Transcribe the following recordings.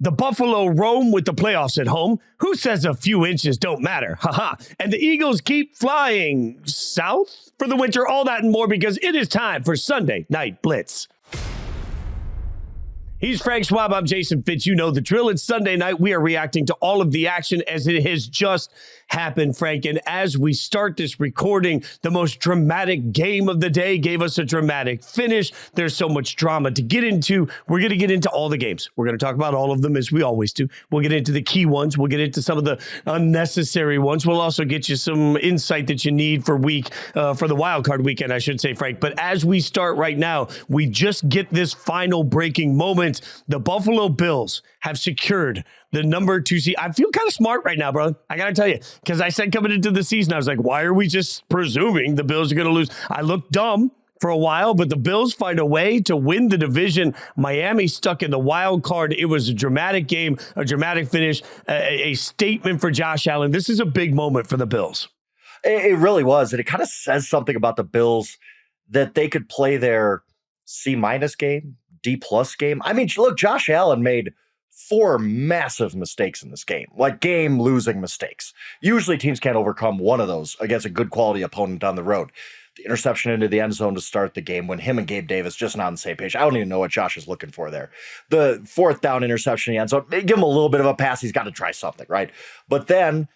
The Buffalo roam with the playoffs at home. Who says a few inches don't matter? Haha. And the Eagles keep flying south for the winter. All that and more because it is time for Sunday Night Blitz. He's Frank Schwab. I'm Jason Fitz. You know the drill. It's Sunday night. We are reacting to all of the action as it has just happened, Frank. And as we start this recording, the most dramatic game of the day gave us a dramatic finish. There's so much drama to get into. We're going to get into all the games. We're going to talk about all of them as we always do. We'll get into the key ones. We'll get into some of the unnecessary ones. We'll also get you some insight that you need for the wild card weekend, I should say, Frank. But as we start right now, we just get this final breaking moment. The Buffalo Bills have secured the number 2 seed. I feel kind of smart right now, bro. I got to tell you, because I said coming into the season, I was like, why are we just presuming the Bills are going to lose? I looked dumb for a while, but the Bills find a way to win the division. Miami stuck in the wild card. It was a dramatic game, a dramatic finish, a statement for Josh Allen. This is a big moment for the Bills. It really was. And it kind of says something about the Bills that they could play their C- game, D+ game. I mean, look, Josh Allen made 4 massive mistakes in this game, like game-losing mistakes. Usually teams can't overcome one of those against a good quality opponent down the road. The interception into the end zone to start the game when him and Gabe Davis just not on the same page. I don't even know what Josh is looking for there. The 4th down interception in the end zone, give him a little bit of a pass. He's got to try something, right? But then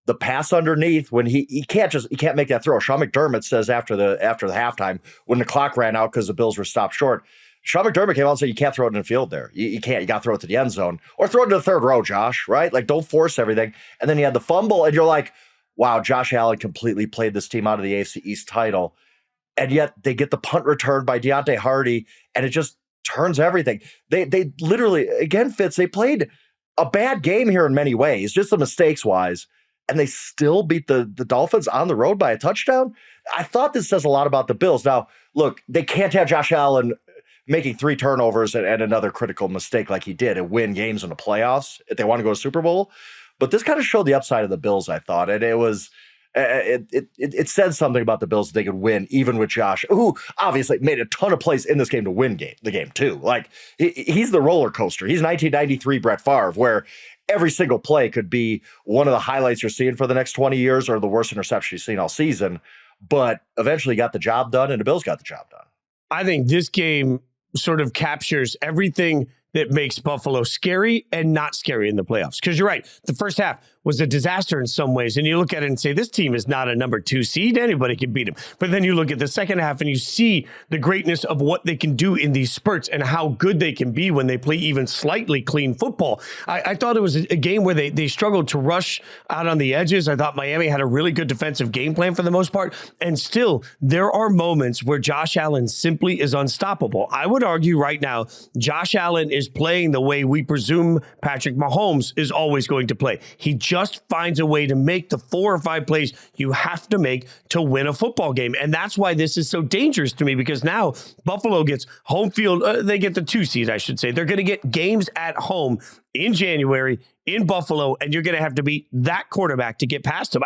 the pass underneath when he can't make that throw. Sean McDermott says after the halftime when the clock ran out because the Bills were stopped short, Sean McDermott came out and said, you can't throw it in the field there. You can't. You got to throw it to the end zone or throw it to the third row, Josh, right? Like, don't force everything. And then you had the fumble, and you're like, wow, Josh Allen completely played this team out of the AFC East title. And yet they get the punt returned by Deontay Hardy, and it just turns everything. They literally, again, Fitz, they played a bad game here in many ways, just the mistakes-wise, and they still beat the Dolphins on the road by a touchdown. I thought this says a lot about the Bills. Now, look, they can't have Josh Allen making 3 turnovers and another critical mistake like he did and win games in the playoffs if they want to go to Super Bowl. But this kind of showed the upside of the Bills, I thought. And it was it said something about the Bills that they could win even with Josh, who obviously made a ton of plays in this game to win the game too. Like he's the roller coaster. He's 1993 Brett Favre, where every single play could be one of the highlights you're seeing for the next 20 years or the worst interception you've seen all season. But eventually got the job done, and the Bills got the job done. I think this game sort of captures everything that makes Buffalo scary and not scary in the playoffs. Because you're right, the first half was a disaster in some ways. And you look at it and say, this team is not a number 2 seed. Anybody can beat them. But then you look at the second half and you see the greatness of what they can do in these spurts and how good they can be when they play even slightly clean football. I thought it was a game where they struggled to rush out on the edges. I thought Miami had a really good defensive game plan for the most part. And still, there are moments where Josh Allen simply is unstoppable. I would argue right now, Josh Allen is playing the way we presume Patrick Mahomes is always going to play. He just finds a way to make the 4 or 5 plays you have to make to win a football game. And that's why this is so dangerous to me, because now Buffalo gets home field. They get the 2 seed, I should say. They're going to get games at home in January in Buffalo, and you're going to have to beat that quarterback to get past him.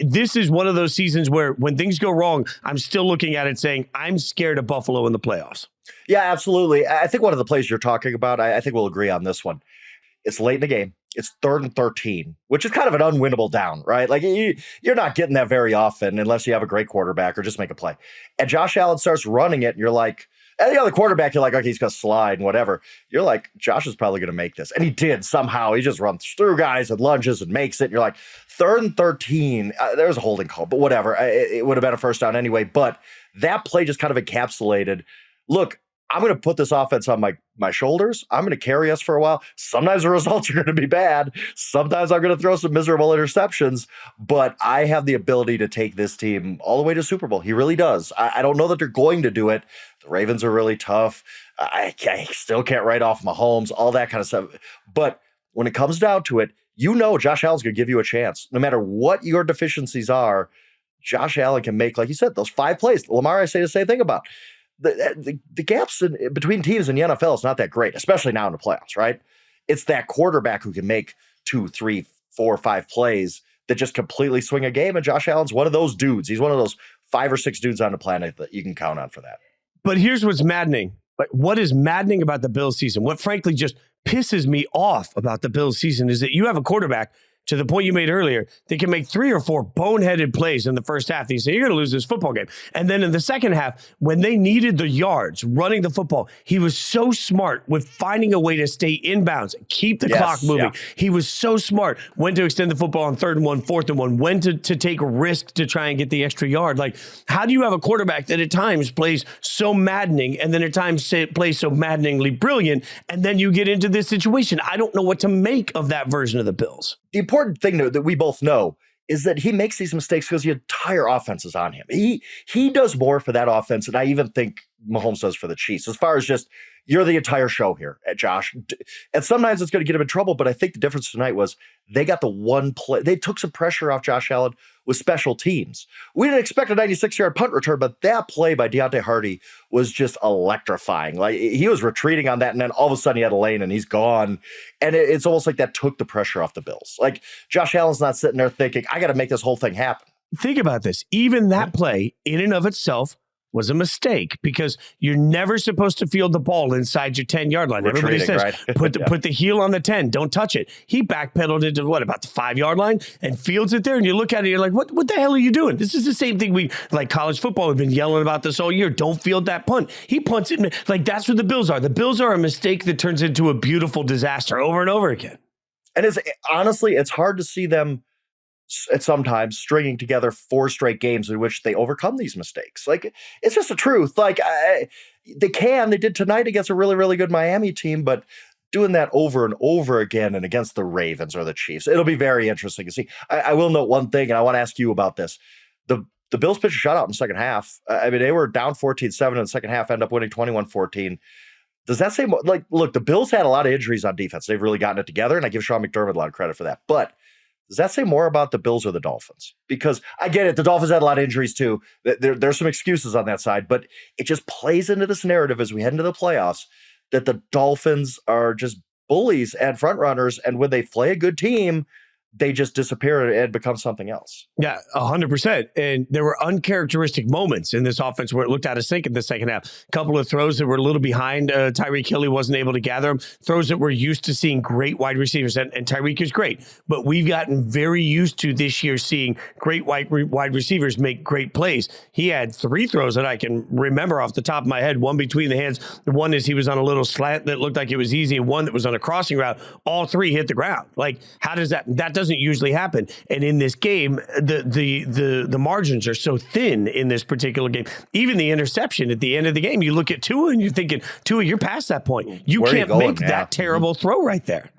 This is one of those seasons where when things go wrong, I'm still looking at it saying, I'm scared of Buffalo in the playoffs. Yeah, absolutely. I think one of the plays you're talking about, I think we'll agree on this one. It's late in the game. It's 3rd and 13, which is kind of an unwinnable down, right? Like you're not getting that very often unless you have a great quarterback or just make a play. And Josh Allen starts running it, and you're like, and the other quarterback, you're like, okay, he's going to slide and whatever. You're like, Josh is probably going to make this. And he did somehow. He just runs through guys and lunges and makes it. And you're like, 3rd and 13, there's a holding call, but whatever. It would have been a first down anyway. But that play just kind of encapsulated, look, I'm going to put this offense on my shoulders. I'm going to carry us for a while. Sometimes the results are going to be bad. Sometimes I'm going to throw some miserable interceptions, but I have the ability to take this team all the way to Super Bowl. He really does. I don't know that they're going to do it. The Ravens are really tough. I still can't write off Mahomes, all that kind of stuff. But when it comes down to it, you know Josh Allen's going to give you a chance. No matter what your deficiencies are, Josh Allen can make, like you said, those 5 plays. Lamar, I say the same thing about. The gaps between teams in the NFL is not that great, especially now in the playoffs, right? It's that quarterback who can make 2, 3, 4, 5 plays that just completely swing a game. And Josh Allen's one of those dudes. He's one of those 5 or 6 dudes on the planet that you can count on for that. But here's what's maddening. What is maddening about the Bills season, what frankly just pisses me off about the Bills season is that you have a quarterback, to the point you made earlier, they can make 3 or 4 boneheaded plays in the first half. You say, you're going to lose this football game. And then in the second half, when they needed the yards running the football, he was so smart with finding a way to stay inbounds, keep the clock moving. Yeah. He was so smart when to extend the football on 3rd and 1, 4th and 1, when to take a risk to try and get the extra yard. Like, how do you have a quarterback that at times plays so maddening and then at times plays so maddeningly brilliant, and then you get into this situation? I don't know what to make of that version of the Bills. The important thing that we both know is that he makes these mistakes because the entire offense is on him. He does more for that offense than I even think Mahomes does for the Chiefs, as far as just, you're the entire show here, Josh. And sometimes it's going to get him in trouble, but I think the difference tonight was they got the one play. They took some pressure off Josh Allen with special teams. We didn't expect a 96-yard punt return, but that play by Deontay Hardy was just electrifying. Like, he was retreating on that, and then all of a sudden he had a lane and he's gone. And it's almost like that took the pressure off the Bills. Like, Josh Allen's not sitting there thinking, I got to make this whole thing happen. Think about this. Even that play in and of itself was a mistake, because you're never supposed to field the ball inside your 10-yard line. Everybody says, right? put the heel on the 10, don't touch it. He backpedaled into about the 5-yard line and fields it there. And you look at it, you're like, what the hell are you doing? This is the same thing like college football, we've been yelling about this all year. Don't field that punt. He punts it. Like, that's what the Bills are. The Bills are a mistake that turns into a beautiful disaster over and over again. And honestly, it's hard to see them at sometimes stringing together 4 straight games in which they overcome these mistakes. Like, it's just the truth. Like, they did tonight against a really, really good Miami team, but doing that over and over again and against the Ravens or the Chiefs, it'll be very interesting to see. I will note one thing, and I want to ask you about this. The Bills pitched a shutout in the second half. I mean, they were down 14-7 in the second half, end up winning 21-14. Does that say, like, look, the Bills had a lot of injuries on defense. They've really gotten it together, and I give Sean McDermott a lot of credit for that. But does that say more about the Bills or the Dolphins? Because I get it, the Dolphins had a lot of injuries too. There's some excuses on that side, but it just plays into this narrative as we head into the playoffs that the Dolphins are just bullies and front runners, and when they play a good team, they just disappear and become something else. Yeah, 100%. And there were uncharacteristic moments in this offense where it looked out of sync in the second half. A couple of throws that were a little behind. Tyreek Hill wasn't able to gather them. Throws that we're used to seeing great wide receivers. And Tyreek is great. But we've gotten very used to this year seeing great wide receivers make great plays. He had 3 throws that I can remember off the top of my head. One between the hands. One is he was on a little slant that looked like it was easy. And one that was on a crossing route. All 3 hit the ground. Like, how does that doesn't usually happen. And in this game, the margins are so thin in this particular game. Even the interception at the end of the game, you look at Tua and you're thinking, Tua, you're past that point. You can't make that terrible throw right there.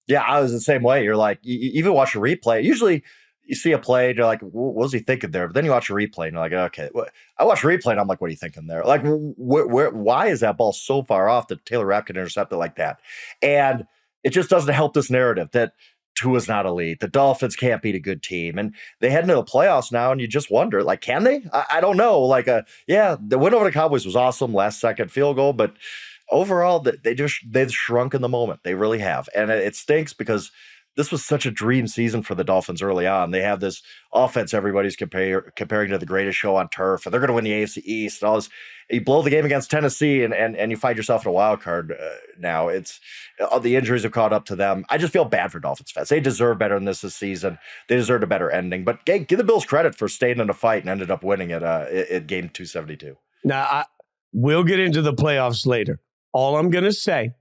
Yeah, I was the same way. You're like, you even watch a replay. Usually you see a play and you're like, what was he thinking there? But then you watch a replay and you're like, okay. I watch a replay and I'm like, what are you thinking there? Like, why is that ball so far off that Taylor Rapp can intercept it like that? And it just doesn't help this narrative that Tua's not elite. The Dolphins can't beat a good team. And they head into the playoffs now, and you just wonder, like, can they? I don't know. Like, the win over the Cowboys was awesome, last second field goal, but overall, they've shrunk in the moment. They really have. And it stinks because this was such a dream season for the Dolphins early on. They have this offense everybody's comparing to the greatest show on turf, and they're going to win the AFC East and all this. You blow the game against Tennessee, and you find yourself in a wild card now. It's all the injuries have caught up to them. I just feel bad for Dolphins fans. They deserve better than this season. They deserved a better ending. But give the Bills credit for staying in a fight and ended up winning it at game 272. Now, we'll get into the playoffs later. All I'm going to say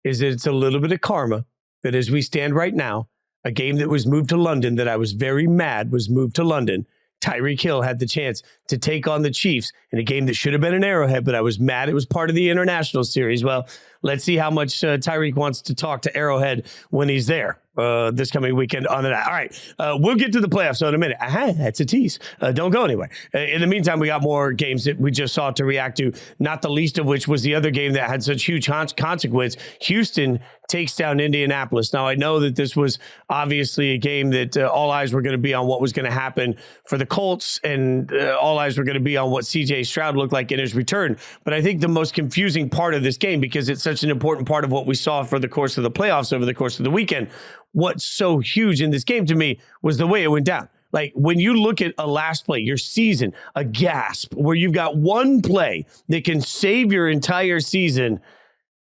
is that it's a little bit of karma that as we stand right now, a game that was moved to London that I was very mad was moved to London. Tyreek Hill had the chance to take on the Chiefs in a game that should have been an Arrowhead, but I was mad it was part of the international series. Well, let's see how much Tyreek wants to talk to Arrowhead when he's there this coming weekend on the night. All right, we'll get to the playoffs in a minute. That's a tease. Don't go anywhere. In the meantime, we got more games that we just saw to react to, not the least of which was the other game that had such huge consequence. Houston takes down Indianapolis. Now, I know that this was obviously a game that all eyes were going to be on what was going to happen for the Colts, and all eyes were going to be on what C.J. Stroud looked like in his return. But I think the most confusing part of this game, because it's such an important part of what we saw for the course of the playoffs over the course of the weekend, what's so huge in this game to me was the way it went down. Like, when you look at a last play, your season, a gasp, where you've got one play that can save your entire season,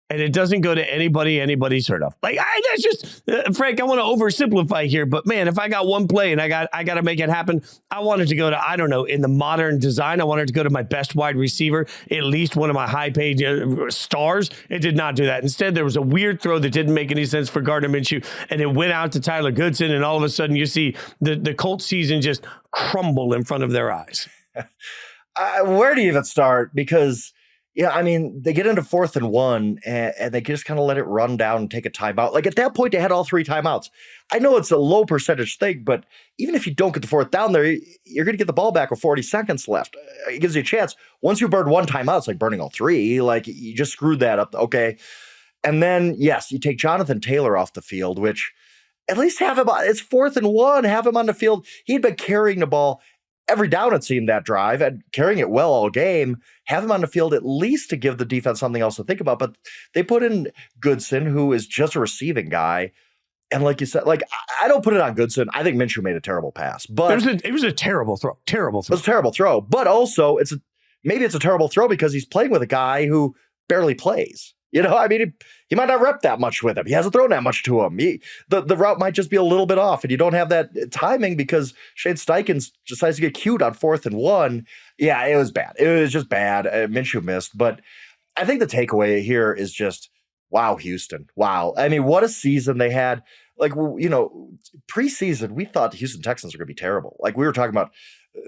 and it doesn't go to anybody anybody's heard of. Like, that's just, Frank, I want to oversimplify here, but man, if I got one play and I got to make it happen, I wanted to go to, I don't know, in the modern design, I wanted to go to my best wide receiver, at least one of my high-paid stars. It did not do that. Instead, there was a weird throw that didn't make any sense for Gardner Minshew, and it went out to Tyler Goodson, and all of a sudden you see the Colts season just crumble in front of their eyes. Where do you even start? Because they get into 4th and 1 and they just kind of let it run down and take a timeout. Like at that point, they had all 3 timeouts. I know it's a low percentage thing, but even if you don't get the 4th down there, you're going to get the ball back with 40 seconds left. It gives you a chance. Once you burn 1 timeout, it's like burning all 3. Like you just screwed that up. Okay. And then, yes, you take Jonathan Taylor off the field, which at least have him on. It's 4th and 1. Have him on the field. He'd been carrying the ball every down, it seemed, that drive, and carrying it well all game. Have him on the field at least to give the defense something else to think about. But they put in Goodson, who is just a receiving guy. And like you said, like I don't put it on Goodson. I think Minshew made a terrible pass. But it was a terrible throw. Terrible throw. It was a terrible throw. But also, maybe it's a terrible throw because he's playing with a guy who barely plays. He might not rep that much with him. He hasn't thrown that much to him. The route might just be a little bit off, and you don't have that timing because Shane Steichen decides to get cute on 4th and 1. Yeah, it was bad. It was just bad. Minshew missed. But I think the takeaway here is just, wow, Houston. Wow. I mean, what a season they had. Like, preseason, we thought the Houston Texans were going to be terrible. Like, we were talking about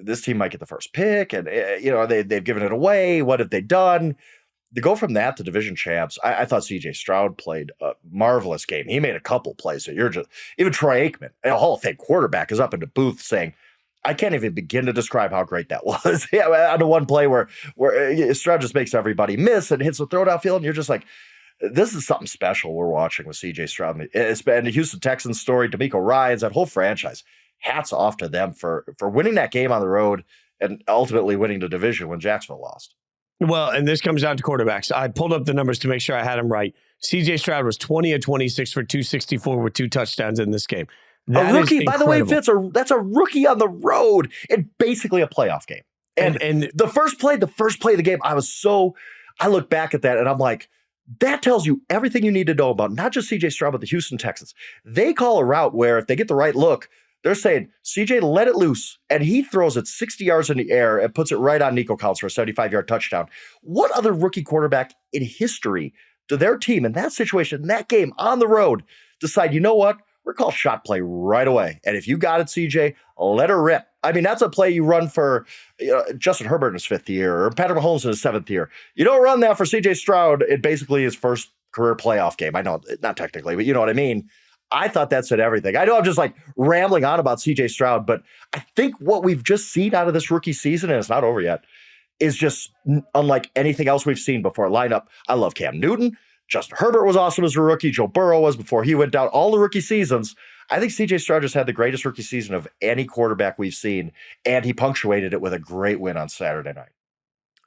this team might get the first pick, and, they've given it away. What have they done? To go from that to division champs, I thought C.J. Stroud played a marvelous game. He made a couple plays. So even Troy Aikman, a Hall of Fame quarterback, is up in the booth saying, I can't even begin to describe how great that was. On the one play where Stroud just makes everybody miss and hits the throw downfield, and you're just like, this is something special we're watching with C.J. Stroud. It's been the Houston Texans story, D'Amico Ryans, that whole franchise. Hats off to them for winning that game on the road and ultimately winning the division when Jacksonville lost. Well, and this comes down to quarterbacks. I pulled up the numbers to make sure I had them right. C.J. Stroud was 20 of 26 for 264 with 2 touchdowns in this game. That a rookie, by the way, Fitz, that's a rookie on the road in basically a playoff game. And the first play of the game, I look back at that and I'm like, that tells you everything you need to know about not just C.J. Stroud, but the Houston Texans. They call a route where if they get the right look, they're saying, CJ, let it loose. And he throws it 60 yards in the air and puts it right on Nico Collins for a 75-yard touchdown. What other rookie quarterback in history did their team in that situation, in that game on the road, decide, you know what? We're called shot play right away. And if you got it, CJ, let her rip. I mean, that's a play you run for Justin Herbert in his 5th year or Patrick Mahomes in his 7th year. You don't run that for CJ Stroud in basically his first career playoff game. I know, not technically, but you know what I mean. I thought that said everything. I know I'm just like rambling on about C.J. Stroud, but I think what we've just seen out of this rookie season, and it's not over yet, is just unlike anything else we've seen before. Lineup, I love Cam Newton. Justin Herbert was awesome as a rookie. Joe Burrow was before he went down. All the rookie seasons, I think C.J. Stroud just had the greatest rookie season of any quarterback we've seen, and he punctuated it with a great win on Saturday night.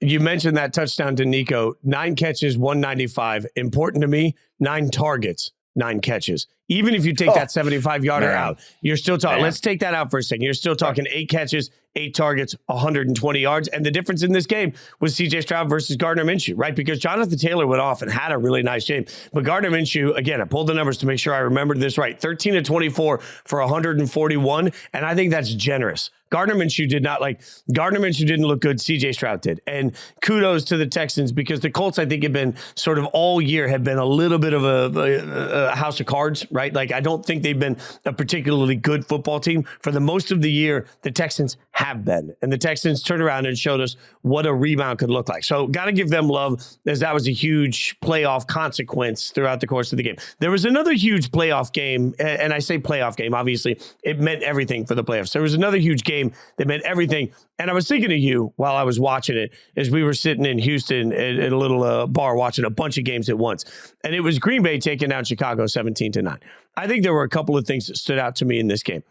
You mentioned that touchdown to Nico. 9 catches, 195. Important to me, 9 targets, 9 catches. Even if you take that 75-yarder out, you're still talking. Let's take that out for a second. You're still talking 8 catches, 8 targets, 120 yards. And the difference in this game was C.J. Stroud versus Gardner Minshew, right? Because Jonathan Taylor went off and had a really nice game. But Gardner Minshew, again, I pulled the numbers to make sure I remembered this right. 13 of 24 for 141. And I think that's generous. Gardner Minshew didn't look good. C.J. Stroud did. And kudos to the Texans because the Colts, I think, have been sort of all year have been a little bit of a house of cards, right? Like, I don't think they've been a particularly good football team. For the most of the year, the Texans have been. And the Texans turned around and showed us what a rebound could look like. So got to give them love, as that was a huge playoff consequence throughout the course of the game. There was another huge playoff game, and I say playoff game, obviously, it meant everything for the playoffs. There was another huge game that meant everything. And I was thinking of you while I was watching it as we were sitting in Houston at a little bar watching a bunch of games at once. And it was Green Bay taking down Chicago 17-9. I think there were a couple of things that stood out to me in this game.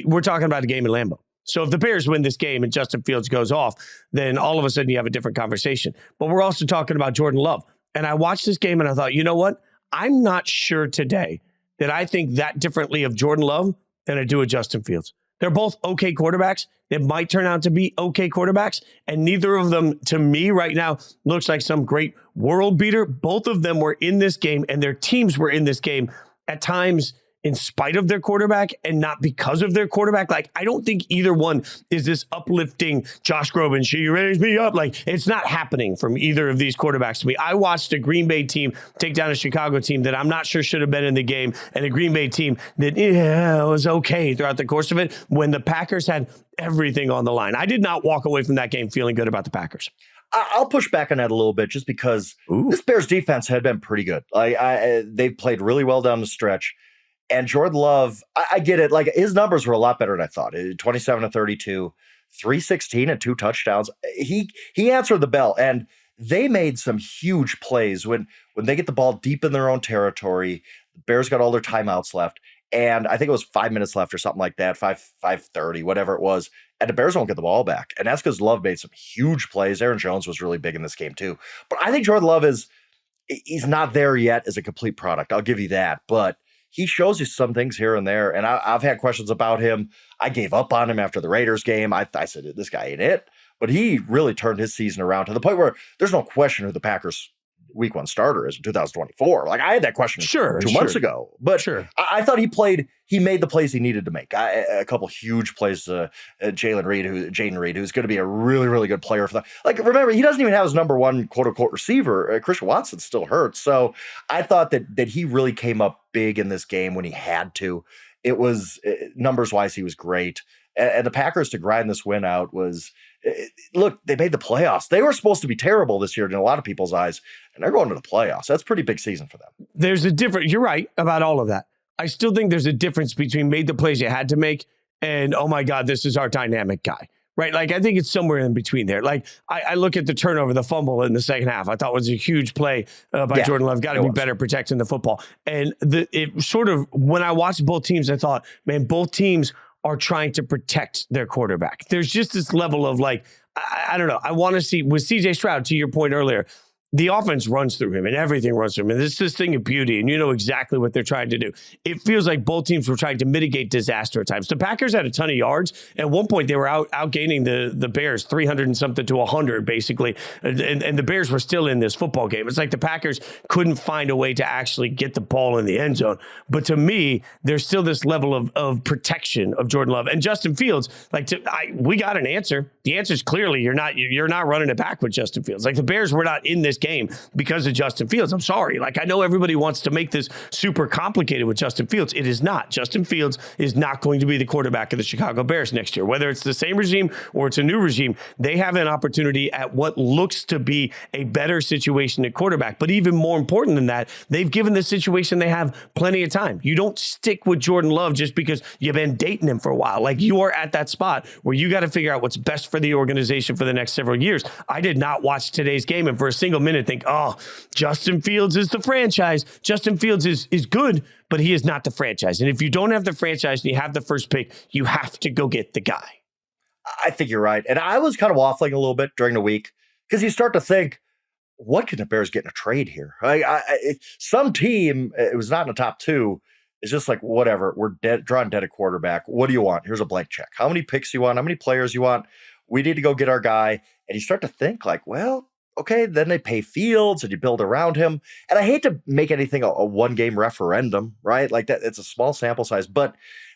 We're talking about a game in Lambeau. So if the Bears win this game and Justin Fields goes off, then all of a sudden you have a different conversation. But we're also talking about Jordan Love. And I watched this game and I thought, you know what? I'm not sure today that I think that differently of Jordan Love than I do of Justin Fields. They're both okay quarterbacks that might turn out to be okay quarterbacks. And neither of them, to me right now, looks like some great world beater. Both of them were in this game and their teams were in this game at times in spite of their quarterback and not because of their quarterback. Like, I don't think either one is this uplifting Josh Groban, she raised me up. Like, it's not happening from either of these quarterbacks to me. I watched a Green Bay team take down a Chicago team that I'm not sure should have been in the game, and a Green Bay team that was okay throughout the course of it when the Packers had everything on the line. I did not walk away from that game feeling good about the Packers. I'll push back on that a little bit just because this Bears defense had been pretty good. They've played really well down the stretch. And Jordan Love, I get it. Like, his numbers were a lot better than I thought. 27 to 32, 316 and 2 touchdowns. He answered the bell, and they made some huge plays when they get the ball deep in their own territory. The Bears got all their timeouts left, and I think it was 5 minutes left or something like that, 5:30, whatever it was. And the Bears won't get the ball back. And that's because Love made some huge plays. Aaron Jones was really big in this game too. But I think Jordan Love he's not there yet as a complete product. I'll give you that. But he shows you some things here and there, and I've had questions about him. I gave up on him after the Raiders game. I said, this guy ain't it. But he really turned his season around to the point where there's no question who the Packers' Week 1 starter is in 2024. Like, I had that question 2 months ago. But I thought he made the plays he needed to make. A couple huge plays to Jaden Reed, who's going to be a really, really good player for them. Like, remember, he doesn't even have his number one quote-unquote receiver. Christian Watson still hurts. So I thought that he really came up big in this game when he had to. It was, numbers-wise, he was great. And the Packers to grind this win out was, look, they made the playoffs. They were supposed to be terrible this year in a lot of people's eyes, and they're going to the playoffs. That's a pretty big season for them. There's a difference. You're right about all of that. I still think there's a difference between made the plays you had to make and, oh my God, this is our dynamic guy. Right? Like, I think it's somewhere in between there. Like, I look at the turnover, the fumble in the second half. I thought was a huge play by Jordan Love. Got to be better protecting the football. And it sort of, when I watched both teams, I thought, man, both teams are trying to protect their quarterback. There's just this level of like, I don't know. I want to see with CJ Stroud, to your point earlier, the offense runs through him and everything runs through him. And this is this thing of beauty, and you know exactly what they're trying to do. It feels like both teams were trying to mitigate disaster at times. The Packers had a ton of yards. At one point, they were outgaining the Bears 300 and something to 100, basically. And the Bears were still in this football game. It's like the Packers couldn't find a way to actually get the ball in the end zone. But to me, there's still this level of protection of Jordan Love. And Justin Fields, we got an answer. The answer is clearly you're not running it back with Justin Fields. Like, the Bears were not in this game because of Justin Fields. I'm sorry. Like, I know everybody wants to make this super complicated with Justin Fields. It is not. Justin Fields is not going to be the quarterback of the Chicago Bears next year. Whether it's the same regime or it's a new regime, they have an opportunity at what looks to be a better situation at quarterback. But even more important than that, they've given the situation they have plenty of time. You don't stick with Jordan Love just because you've been dating him for a while. Like, you are at that spot where you got to figure out what's best for the organization for the next several years. I did not watch today's game and for a single minute think, oh, Justin Fields is the franchise. Justin Fields is good, but he is not the franchise. And if you don't have the franchise and you have the first pick, you have to go get the guy. I think you're right. And I was kind of waffling a little bit during the week because you start to think, what can the Bears get in a trade here? Some team, it was not in the top 2, is just like, whatever, we're drawing dead at quarterback. What do you want? Here's a blank check. How many picks you want? How many players you want? We need to go get our guy. And you start to think like, well, okay, then they pay Fields and you build around him. And I hate to make anything a one-game referendum, right? Like that, it's a small sample size, but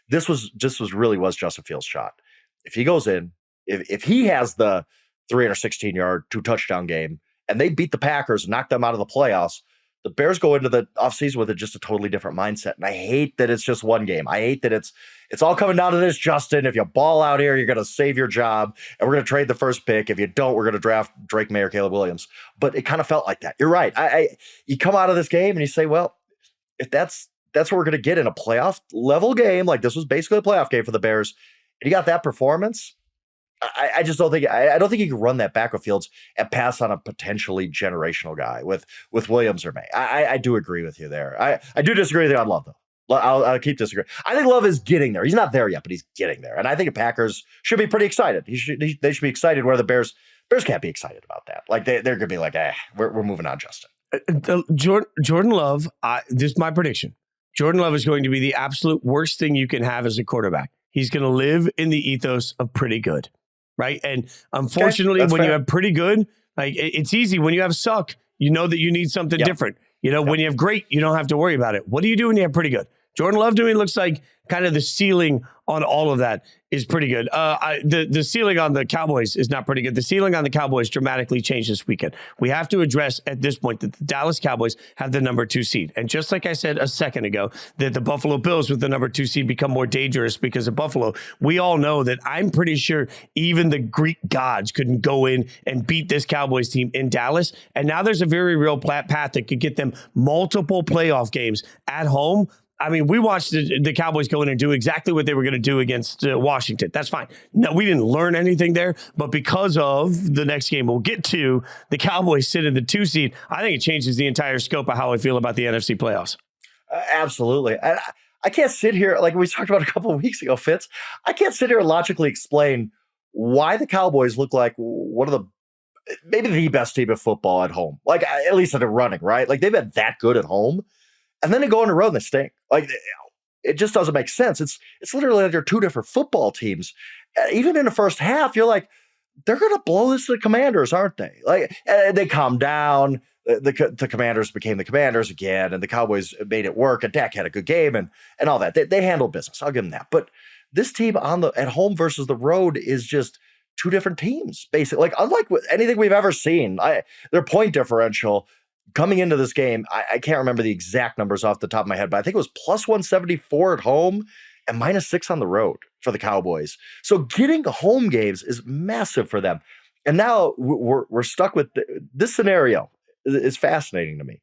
this was Justin Fields' shot. If he goes in, if he has the 316-yard, 2-touchdown game, and they beat the Packers and knock them out of the playoffs, the Bears go into the offseason with just a totally different mindset. And I hate that it's just one game. I hate that it's all coming down to this, Justin. If you ball out here, you're going to save your job, and we're going to trade the first pick. If you don't, we're going to draft Drake May or Caleb Williams. But it kind of felt like that. You're right. You come out of this game and you say, well, if that's what we're going to get in a playoff level game, like this was basically a playoff game for the Bears, and you got that performance, I just don't think you can run that back with Fields and pass on a potentially generational guy with Williams or May. I do agree with you there. I do disagree with you on Love, though. I'll keep disagreeing. I think Love is getting there. He's not there yet, but he's getting there. And I think the Packers should be pretty excited. They should be excited, where the Bears can't be excited about that. Like they're going to be like, we're moving on, Justin. Jordan Love, this is my prediction. Jordan Love is going to be the absolute worst thing you can have as a quarterback. He's going to live in the ethos of pretty good, right? And unfortunately, when you have pretty good, like it's easy. When you have suck, you know that you need something different. When you have great, you don't have to worry about it. What do you do when you have pretty good? Jordan Love to me looks like kind of the ceiling on all of that is pretty good. The ceiling on the Cowboys is not pretty good. The ceiling on the Cowboys dramatically changed this weekend. We have to address at this point that the Dallas Cowboys have the number 2 seed. And just like I said a second ago, that the Buffalo Bills with the number 2 seed become more dangerous because of Buffalo. We all know that I'm pretty sure even the Greek gods couldn't go in and beat this Cowboys team in Dallas. And now there's a very real path that could get them multiple playoff games at home. I mean, we watched the Cowboys go in and do exactly what they were going to do against Washington. That's fine. No, we didn't learn anything there. But because of the next game we'll get to, the Cowboys sit in the 2 seed. I think it changes the entire scope of how I feel about the NFC playoffs. Absolutely. I can't sit here, like we talked about a couple of weeks ago, Fitz. I can't sit here and logically explain why the Cowboys look like one of the, maybe the best team of football at home. Like, at least in the running, right? Like, they've been that good at home. And then they go on the road and they stink. Like, it just doesn't make sense. It's literally like they're 2 different football teams. Even in the first half, you're like, they're going to blow this to the Commanders, aren't they? Like, and they calmed down. The Commanders became the Commanders again, and the Cowboys made it work. And Dak had a good game and all that. They handled business. I'll give them that. But this team at home versus the road is just 2 different teams, basically. Like, unlike anything we've ever seen. Their point differential coming into this game, I can't remember the exact numbers off the top of my head, but I think it was plus 174 at home and minus 6 on the road for the Cowboys. So getting home games is massive for them. And now we're stuck with this scenario. Is fascinating to me.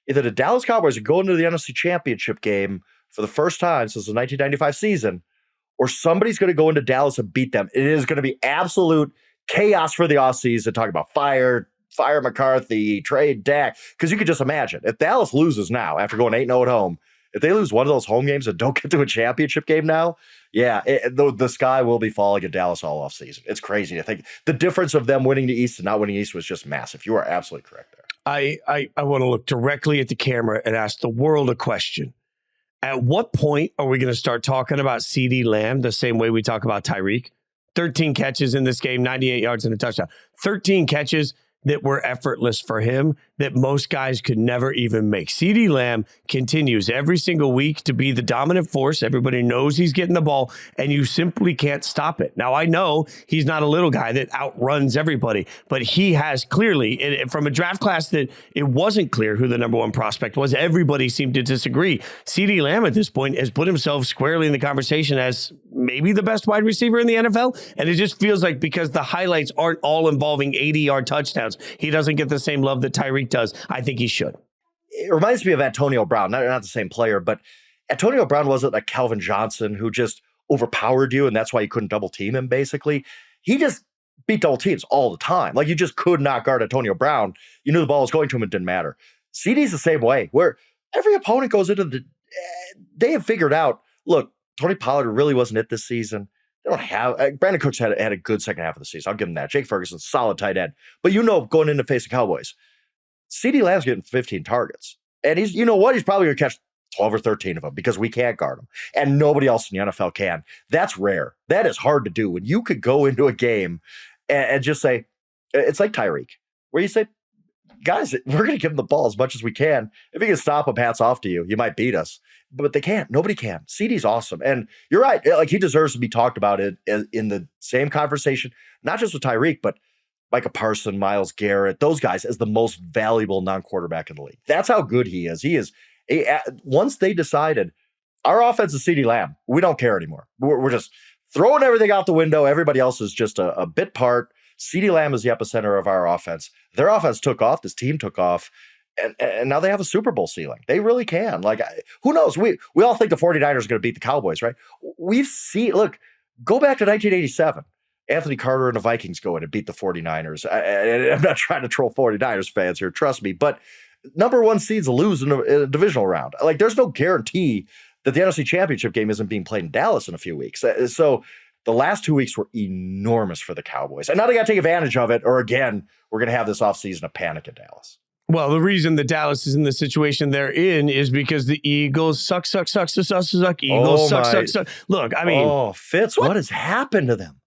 Either the Dallas Cowboys are going to the NFC Championship game for the first time since the 1995 season, or somebody's going to go into Dallas and beat them. It is going to be absolute chaos for the offseason, talking about fire McCarthy, trade Dak. Because you could just imagine, if Dallas loses now after going 8-0 at home, if they lose one of those home games and don't get to a championship game now, the sky will be falling at Dallas all offseason. It's crazy to think. The difference of them winning the East and not winning the East was just massive. You are absolutely correct there. I want to look directly at the camera and ask the world a question. At what point are we going to start talking about CeeDee Lamb the same way we talk about Tyreek? 13 catches in this game, 98 yards and a touchdown. 13 catches that were effortless for him that most guys could never even make. CeeDee Lamb continues every single week to be the dominant force. Everybody knows he's getting the ball, and you simply can't stop it. Now, I know he's not a little guy that outruns everybody, but he has clearly, from a draft class that it wasn't clear who the number 1 prospect was, everybody seemed to disagree. CeeDee Lamb at this point has put himself squarely in the conversation as maybe the best wide receiver in the NFL, and it just feels like because the highlights aren't all involving 80-yard touchdowns, he doesn't get the same love that Tyreek does. I think he should. It reminds me of Antonio Brown, not the same player, but Antonio Brown wasn't like Calvin Johnson who just overpowered you, and that's why you couldn't double team him, basically. He just beat double teams all the time. Like, you just could not guard Antonio Brown. You knew the ball was going to him, it didn't matter. CeeDee's the same way, where every opponent goes into they have figured out, look, Tony Pollard really wasn't it this season. They don't have Brandon Cooks had a good second half of the season. I'll give him that. Jake Ferguson, solid tight end. But going into face the Cowboys, CeeDee Lamb's getting 15 targets. And he's probably going to catch 12 or 13 of them because we can't guard him. And nobody else in the NFL can. That's rare. That is hard to do. When you could go into a game and just say, it's like Tyreek, where you say, guys, we're going to give him the ball as much as we can. If you can stop him, hats off to you. You might beat us. But they can't. Nobody can. CeeDee's awesome. And you're right. Like, he deserves to be talked about in the same conversation, not just with Tyreek, but Micah Parsons, Myles Garrett, those guys as the most valuable non-quarterback in the league. That's how good he is. Once they decided, our offense is CeeDee Lamb, we don't care anymore. We're just throwing everything out the window. Everybody else is just a bit part. CeeDee Lamb is the epicenter of our offense. Their offense took off. This team took off. And now they have a Super Bowl ceiling. They really can. Like, who knows? We all think the 49ers are going to beat the Cowboys, right? Look, go back to 1987. Anthony Carter and the Vikings go in and beat the 49ers. I'm not trying to troll 49ers fans here, trust me. But number 1 seeds lose in a divisional round. Like, there's no guarantee that the NFC Championship game isn't being played in Dallas in a few weeks. So the last 2 weeks were enormous for the Cowboys. And now they got to take advantage of it, or again, we're going to have this offseason of panic in Dallas. Well, the reason that Dallas is in the situation they're in is because the Eagles suck. Eagles suck. Look, I mean, Fitz, what has happened to them?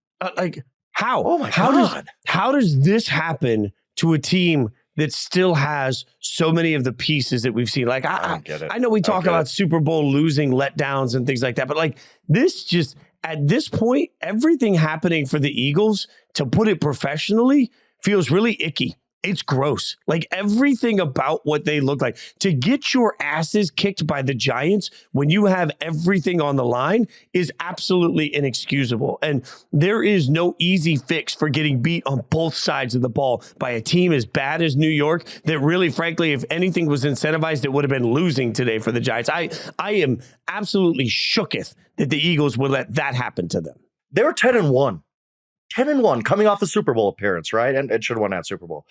How? Oh my God. How does this happen to a team that still has so many of the pieces that we've seen? Like, I don't get it. I know we talk about Super Bowl losing letdowns and things like that, but like this just, at this point, everything happening for the Eagles, to put it professionally, feels really icky. It's gross. Like everything about what they look like. To get your asses kicked by the Giants when you have everything on the line is absolutely inexcusable. And there is no easy fix for getting beat on both sides of the ball by a team as bad as New York that really, frankly, if anything was incentivized, it would have been losing today for the Giants. I am absolutely shooketh that the Eagles would let that happen to them. They were 10-1. 10-1 coming off the Super Bowl appearance, right? And it should have won that Super Bowl.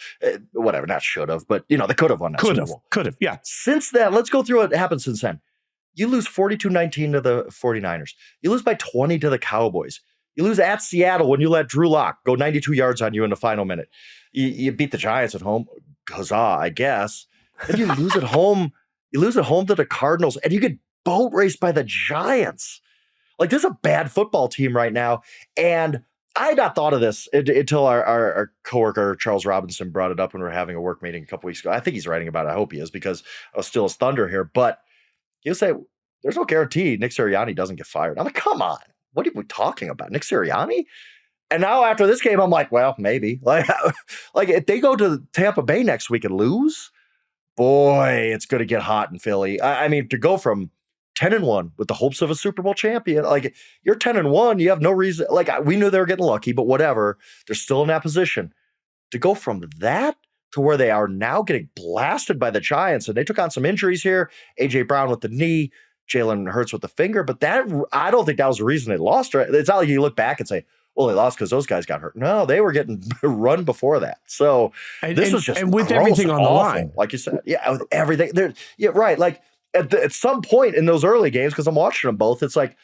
Whatever, not should have, but they could have won that Super Bowl. Could have, yeah. Since then, let's go through what happened since then. You lose 42-19 to the 49ers. You lose by 20 to the Cowboys. You lose at Seattle when you let Drew Lock go 92 yards on you in the final minute. You beat the Giants at home. Huzzah, I guess. Then you lose at home. You lose at home to the Cardinals, and you get boat raced by the Giants. Like, this is a bad football team right now, and I had not thought of this until our coworker, Charles Robinson, brought it up when we were having a work meeting a couple weeks ago. I think he's writing about it. I hope he is, because I was still his thunder here. But he'll say, there's no guarantee Nick Sirianni doesn't get fired. I'm like, come on. What are we talking about? Nick Sirianni? And now after this game, I'm like, well, maybe. Like if they go to Tampa Bay next week and lose, boy, it's going to get hot in Philly. I mean, to go from 10-1 with the hopes of a Super Bowl champion. Like, you're 10-1, you have no reason. Like, we knew they were getting lucky, but whatever. They're still in that position. To go from that to where they are now getting blasted by the Giants, and they took on some injuries here. A.J. Brown with the knee, Jalen Hurts with the finger, but that, I don't think that was the reason they lost. Right? It's not like you look back and say, well, they lost because those guys got hurt. No, they were getting run before that. So this was just with everything on the line, like you said. Yeah, with everything. Yeah, right. Like, at some point in those early games, because I'm watching them both, it's like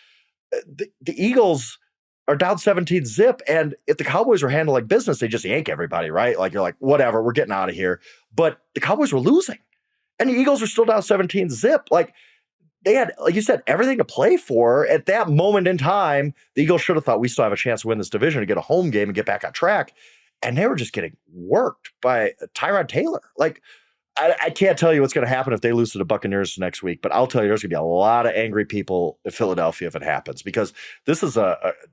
the Eagles are down 17-0, and if the Cowboys were handling business, they just yank everybody, right? Like, you're like, whatever, we're getting out of here. But the Cowboys were losing, and the Eagles were still down 17-0. Like, they had, like you said, everything to play for. At that moment in time, the Eagles should have thought we still have a chance to win this division, to get a home game and get back on track. And they were just getting worked by Tyrod Taylor. Like, I can't tell you what's going to happen if they lose to the Buccaneers next week, but I'll tell you there's going to be a lot of angry people in Philadelphia if it happens, because this is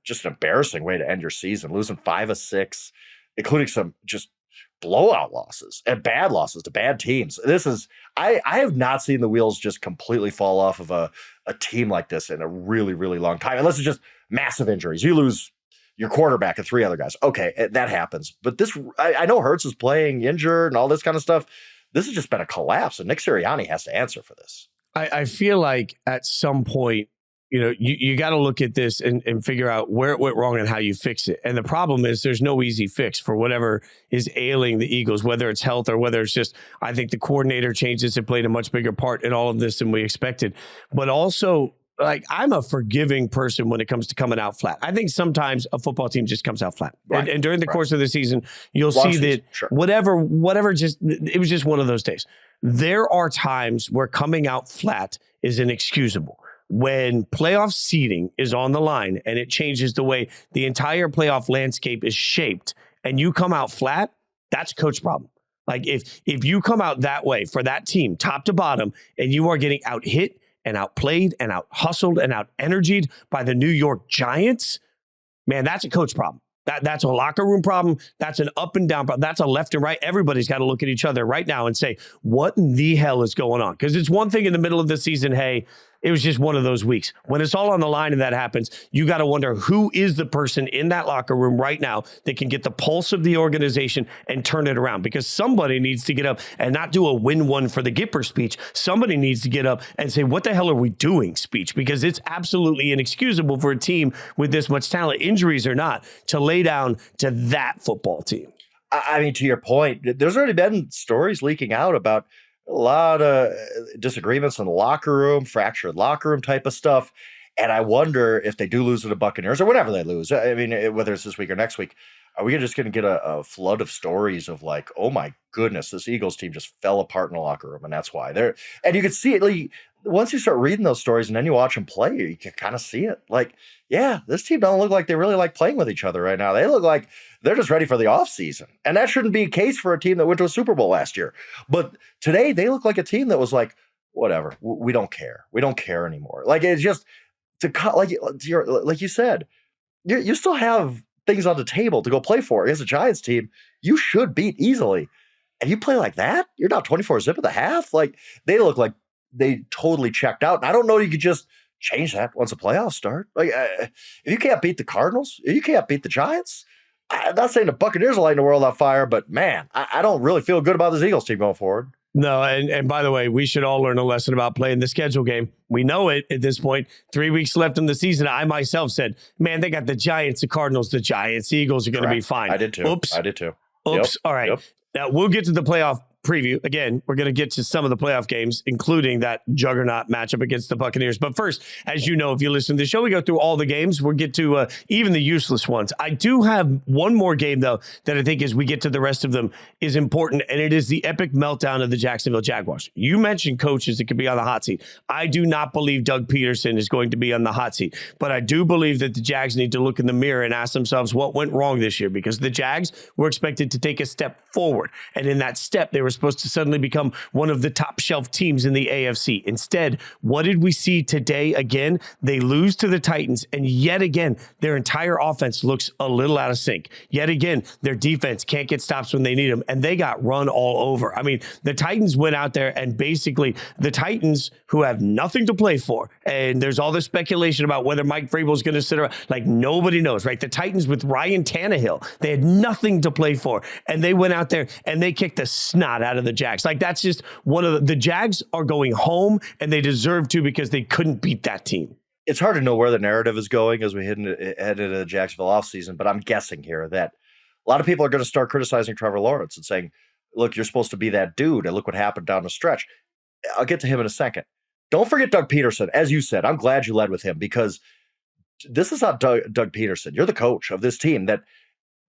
just an embarrassing way to end your season, losing 5 of 6, including some just blowout losses and bad losses to bad teams. This is, I have not seen the wheels just completely fall off of a team like this in a really, really long time, unless it's just massive injuries. You lose your quarterback and 3 other guys. Okay, that happens. But this, I know Hurts is playing injured and all this kind of stuff. This has just been a collapse, and Nick Sirianni has to answer for this. I feel like at some point, you got to look at this and figure out where it went wrong and how you fix it. And the problem is there's no easy fix for whatever is ailing the Eagles, whether it's health or whether it's just, I think the coordinator changes have played a much bigger part in all of this than we expected. But also, like, I'm a forgiving person when it comes to coming out flat. I think sometimes a football team just comes out flat. Right. And during the course of the season, you'll see that whatever, just, it was just one of those days. There are times where coming out flat is inexcusable. When playoff seeding is on the line and it changes the way the entire playoff landscape is shaped, and you come out flat, that's a coach problem. Like, if you come out that way for that team, top to bottom, and you are getting out hit and outplayed and out hustled and out energied by the New York Giants, man, that's a coach problem. That's a locker room problem. That's an up and down problem. That's a left and right. Everybody's got to look at each other right now and say, what in the hell is going on? Because it's one thing in the middle of the season, hey, it was just one of those weeks. When it's all on the line and that happens, you got to wonder who is the person in that locker room right now that can get the pulse of the organization and turn it around. Because somebody needs to get up and not do a win one for the Gipper speech. Somebody needs to get up and say, what the hell are we doing speech? Because it's absolutely inexcusable for a team with this much talent, injuries or not, to lay down to that football team. I mean, to your point, there's already been stories leaking out about a lot of disagreements in the locker room, fractured locker room type of stuff. And I wonder if they do lose to the Buccaneers or whenever they lose. I mean, whether it's this week or next week, are we just going to get a flood of stories of like, oh my goodness, this Eagles team just fell apart in the locker room, and that's why they're. And you can see it like, once you start reading those stories and then you watch them play, you can kind of see it. Like, yeah, this team don't look like they really like playing with each other right now. They look like they're just ready for the offseason. And that shouldn't be a case for a team that went to a Super Bowl last year. But today they look like a team that was like, whatever, we don't care. We don't care anymore. Like, it's just to cut, like you said, you still have things on the table to go play for. Against a Giants team you should beat easily. And you play like that? You're down 24-zip at the half? Like, they look like they totally checked out. And I don't know you could just change that once the playoffs start. Like, if you can't beat the Cardinals, if you can't beat the Giants, I'm not saying the Buccaneers are lighting the world on fire, but man, I don't really feel good about this Eagles team going forward. No, and by the way, we should all learn a lesson about playing the schedule game. We know it at this point. 3 weeks left in the season. I myself said, man, they got the Giants, the Cardinals, the Giants, the Eagles are going to be fine. I did too. Oops. I did too. Oops. Yep. All right. Yep. Now, we'll get to the playoff preview. Again, we're going to get to some of the playoff games, including that juggernaut matchup against the Buccaneers. But first, as you know, if you listen to the show, we go through all the games. We'll get to even the useless ones. I do have one more game, though, that I think as we get to the rest of them is important, and it is the epic meltdown of the Jacksonville Jaguars. You mentioned coaches that could be on the hot seat. I do not believe Doug Peterson is going to be on the hot seat, but I do believe that the Jags need to look in the mirror and ask themselves what went wrong this year, because the Jags were expected to take a step forward, and in that step, they were supposed to suddenly become one of the top shelf teams in the AFC. Instead, what did we see today? Again, they lose to the Titans, and yet again, their entire offense looks a little out of sync. Yet again, their defense can't get stops when they need them, and they got run all over. I mean, the Titans went out there, and basically the Titans, who have nothing to play for, and there's all this speculation about whether Mike Vrabel is going to sit around, like nobody knows, right? The Titans with Ryan Tannehill, they had nothing to play for, and they went out there and they kicked the snot out of the Jags. Like, that's just one of the Jags are going home, and they deserve to, because they couldn't beat that team. It's hard to know where the narrative is going as we head into the Jacksonville offseason, but I'm guessing here that a lot of people are going to start criticizing Trevor Lawrence and saying, look, you're supposed to be that dude, and look what happened down the stretch. I'll get to him in a second. Don't forget Doug Peterson. As you said, I'm glad you led with him, because this is not Doug Peterson. You're the coach of this team that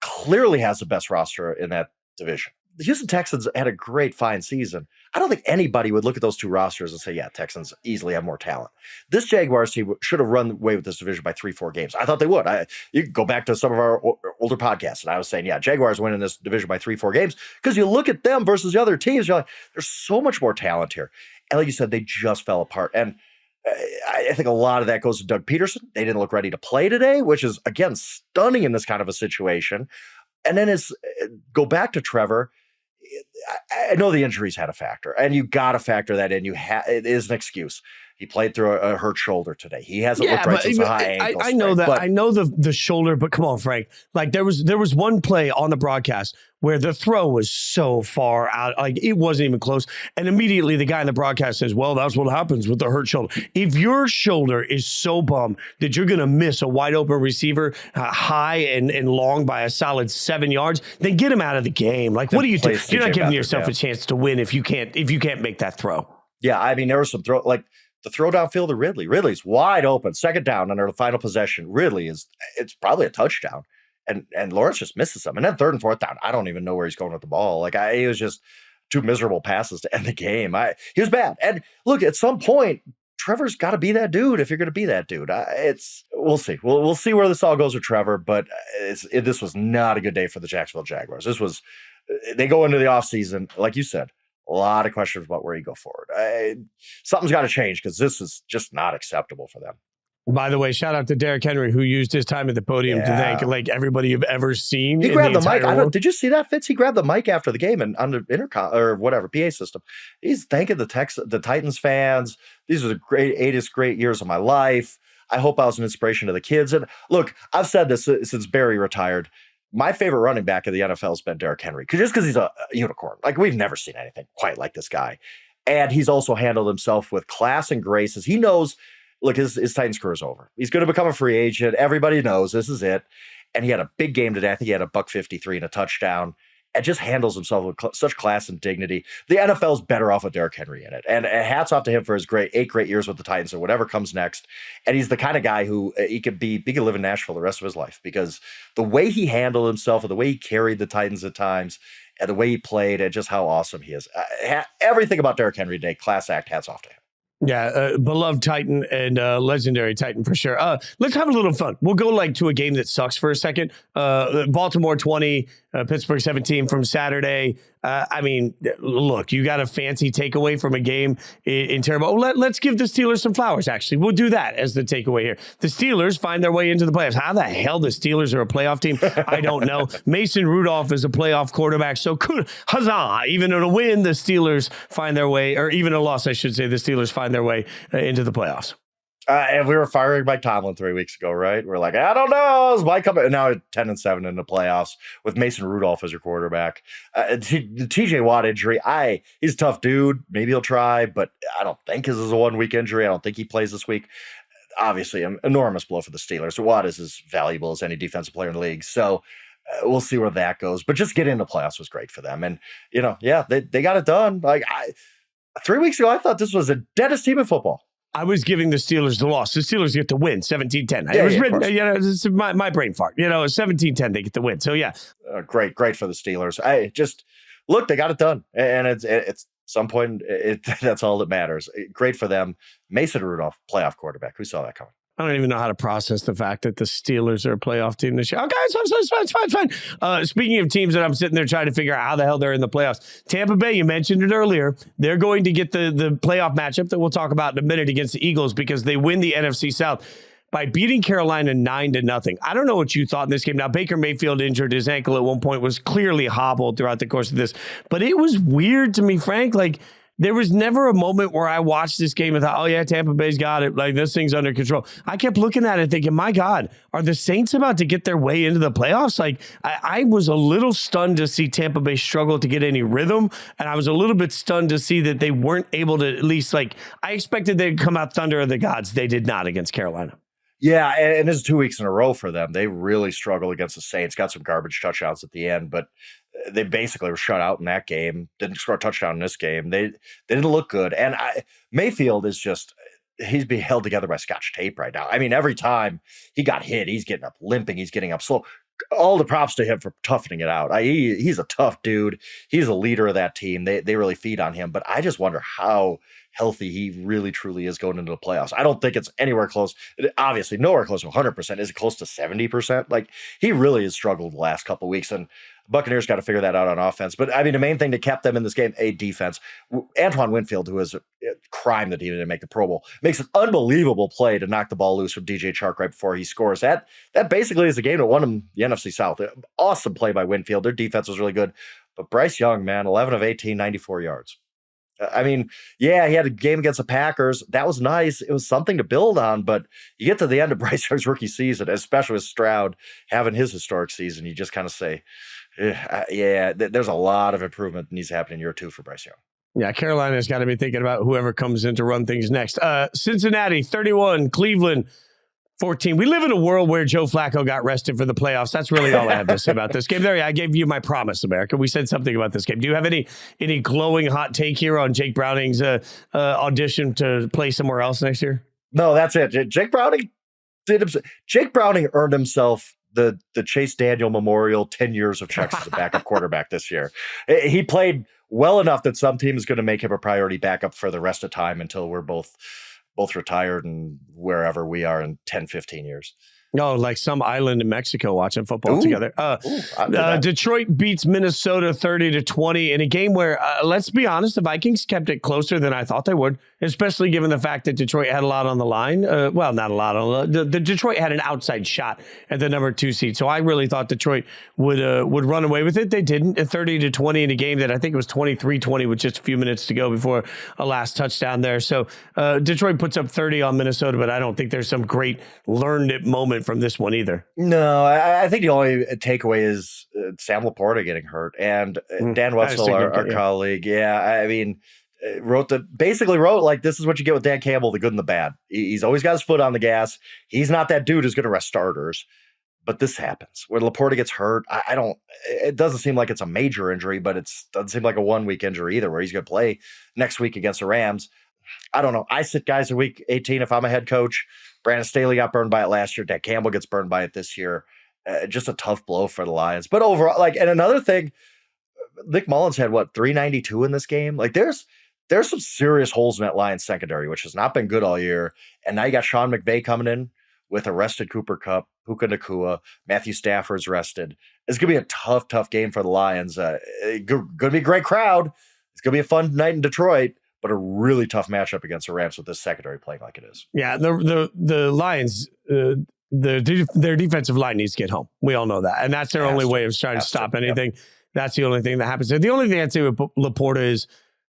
clearly has the best roster in that division. The Houston Texans had a great, fine season. I don't think anybody would look at those two rosters and say, yeah, Texans easily have more talent. This Jaguars team should have run away with this division by 3-4 games. I thought they would. You can go back to some of our older podcasts, and I was saying, yeah, Jaguars winning this division by 3-4 games, because you look at them versus the other teams, you're like, there's so much more talent here. And like you said, they just fell apart. And I think a lot of that goes to Doug Peterson. They didn't look ready to play today, which is, again, stunning in this kind of a situation. And then go back to Trevor. I know the injuries had a factor, and you got to factor that in. It is an excuse. He played through a hurt shoulder today. He hasn't looked right since a high ankle. I know that. I know the shoulder, but come on, Frank. Like, there was one play on the broadcast where the throw was so far out, like it wasn't even close. And immediately the guy in the broadcast says, well, that's what happens with the hurt shoulder. If your shoulder is so bummed that you're going to miss a wide open receiver high and long by a solid 7 yards, then get him out of the game. Like, what do you do? You're not giving yourself a chance to win if you can't make that throw. Yeah, I mean, there was some throw, like the throw downfield to Ridley. Ridley's wide open, second down under the final possession. It's probably a touchdown. And Lawrence just misses them. And then third and fourth down, I don't even know where he's going with the ball. Like, it was just two miserable passes to end the game. He was bad. And look, at some point, Trevor's got to be that dude if you're going to be that dude. We'll see. We'll see where this all goes with Trevor, but this was not a good day for the Jacksonville Jaguars. They go into the offseason, like you said, a lot of questions about where you go forward. Something's got to change, because this is just not acceptable for them. By the way, shout out to Derrick Henry, who used his time at the podium to thank like everybody you've ever seen. He grabbed the mic. Did you see that, Fitz? He grabbed the mic after the game and on the intercom or whatever PA system. He's thanking the Titans fans. These are the great years of my life. I hope I was an inspiration to the kids. And look, I've said this since Barry retired. My favorite running back of the NFL has been Derrick Henry, just because he's a unicorn. Like, we've never seen anything quite like this guy. And he's also handled himself with class and grace, as he knows. Look, his Titans career is over. He's going to become a free agent. Everybody knows this is it. And he had a big game today. I think he had a $153 and a touchdown. and just handles himself with such class and dignity. The NFL's better off with Derrick Henry in it. And hats off to him for his 8 great years with the Titans or whatever comes next. And he's the kind of guy who he could live in Nashville the rest of his life, because the way he handled himself and the way he carried the Titans at times and the way he played and just how awesome he is. Everything about Derrick Henry today, class act, hats off to him. Yeah, beloved Titan and legendary Titan for sure. Let's have a little fun. We'll go to a game that sucks for a second. Baltimore 20, Pittsburgh 17 from Saturday. Look, you got a fancy takeaway from a game in terrible. Let's give the Steelers some flowers, actually. We'll do that as the takeaway here. The Steelers find their way into the playoffs. How the hell the Steelers are a playoff team, I don't know. Mason Rudolph is a playoff quarterback, so huzzah. Even in a win, the Steelers find their way, or even a loss, I should say, the Steelers find their way into the playoffs. And we were firing Mike Tomlin 3 weeks ago, right? We're like, I don't know. Is Mike coming? Now 10-7 in the playoffs with Mason Rudolph as your quarterback. The TJ Watt injury, he's a tough dude. Maybe he'll try, but I don't think his is a 1-week injury. I don't think he plays this week. Obviously, an enormous blow for the Steelers. Watt is as valuable as any defensive player in the league. So we'll see where that goes. But just getting in the playoffs was great for them. And, they got it done. 3 weeks ago, I thought this was the deadest team in football. I was giving the Steelers the loss. The Steelers get the win, 17-10. Yeah, it was written, it's my brain fart. 17-10, they get the win. So, yeah. Great for the Steelers. Look, they got it done. And it's some point, that's all that matters. Great for them. Mason Rudolph, playoff quarterback. Who saw that coming? I don't even know how to process the fact that the Steelers are a playoff team this year. Okay, it's fine. Speaking of teams that I'm sitting there trying to figure out how the hell they're in the playoffs, Tampa Bay, you mentioned it earlier, they're going to get the playoff matchup that we'll talk about in a minute against the Eagles because they win the NFC South by beating Carolina 9-0. I don't know what you thought in this game. Now, Baker Mayfield injured his ankle at one point, was clearly hobbled throughout the course of this, but it was weird to me, Frank. There was never a moment where I watched this game and thought, oh, yeah, Tampa Bay's got it. This thing's under control. I kept looking at it thinking, my God, are the Saints about to get their way into the playoffs? I was a little stunned to see Tampa Bay struggle to get any rhythm. And I was a little bit stunned to see that they weren't able to at least, I expected they'd come out thunder of the gods. They did not against Carolina. Yeah, and this is 2 weeks in a row for them. They really struggled against the Saints. Got some garbage touchdowns at the end, but they basically were shut out in that game. Didn't score a touchdown in this game. They didn't look good. And Mayfield is he's being held together by Scotch tape right now. Every time he got hit, he's getting up limping. He's getting up slow. All the props to him for toughening it out. He's a tough dude. He's a leader of that team. They really feed on him. But I just wonder how healthy he really truly is going into the playoffs. I don't think it's anywhere close. Obviously, nowhere close to 100%. Is it close to 70%? He really has struggled the last couple of weeks, and Buccaneers got to figure that out on offense. But the main thing that kept them in this game, defense. Antoine Winfield, who is a crime that he didn't make the Pro Bowl, makes an unbelievable play to knock the ball loose from DJ Chark right before he scores. That basically is the game that won him the NFC South. Awesome play by Winfield. Their defense was really good. But Bryce Young, man, 11 of 18, 94 yards. He had a game against the Packers. That was nice. It was something to build on, but you get to the end of Bryce Young's rookie season, especially with Stroud having his historic season, you just kind of say, there's a lot of improvement that needs to happen in year 2 for Bryce Young. Yeah, Carolina's got to be thinking about whoever comes in to run things next. Cincinnati, 31, Cleveland, 14. We live in a world where Joe Flacco got rested for the playoffs. That's really all I have to say about this game. There, I gave you my promise, America. We said something about this game. Do you have any glowing hot take here on Jake Browning's audition to play somewhere else next year? No, that's it. Jake Browning earned himself the Chase Daniel Memorial 10 years of checks as a backup quarterback this year. He played well enough that some team is going to make him a priority backup for the rest of time until we're both retired and wherever we are in 10, 15 years. No, like some island in Mexico watching football together. Detroit beats Minnesota 30-20 in a game where, let's be honest, the Vikings kept it closer than I thought they would, especially given the fact that Detroit had a lot on the line. Well, not a lot on the Detroit had an outside shot at the number 2 seed. So I really thought Detroit would run away with it. They didn't. 30-20 in a game that I think it was 23-20 with just a few minutes to go before a last touchdown there. So Detroit puts up 30 on Minnesota, but I don't think there's some great learned it moment from this one either. No, I think the only takeaway is Sam Laporta getting hurt, and Dan Wetzel, our colleague. Yeah, wrote like, this is what you get with Dan Campbell, the good and the bad. He's always got his foot on the gas. He's not that dude who's going to rest starters, But this happens when Laporta gets hurt. It doesn't seem like it's a major injury, but it doesn't seem like a 1 week injury either, where he's going to play next week against the Rams. I don't know. I sit guys in week 18 if I'm a head coach. Brandon Staley got burned by it last year. Dan Campbell gets burned by it this year. Just a tough blow for the Lions. But overall, and another thing, Nick Mullins had 392 in this game. There's some serious holes in that Lions secondary, which has not been good all year. And now you got Sean McVay coming in with a rested Cooper Kupp, Puka Nacua, Matthew Stafford's rested. It's going to be a tough game for the Lions. Going to be a great crowd. It's going to be a fun night in Detroit, but a really tough matchup against the Rams with this secondary playing like it is. Yeah, the Lions, their defensive line needs to get home. We all know that. And that's their only way of trying to stop anything. Yep. That's the only thing that happens. The only thing I'd say with Laporta is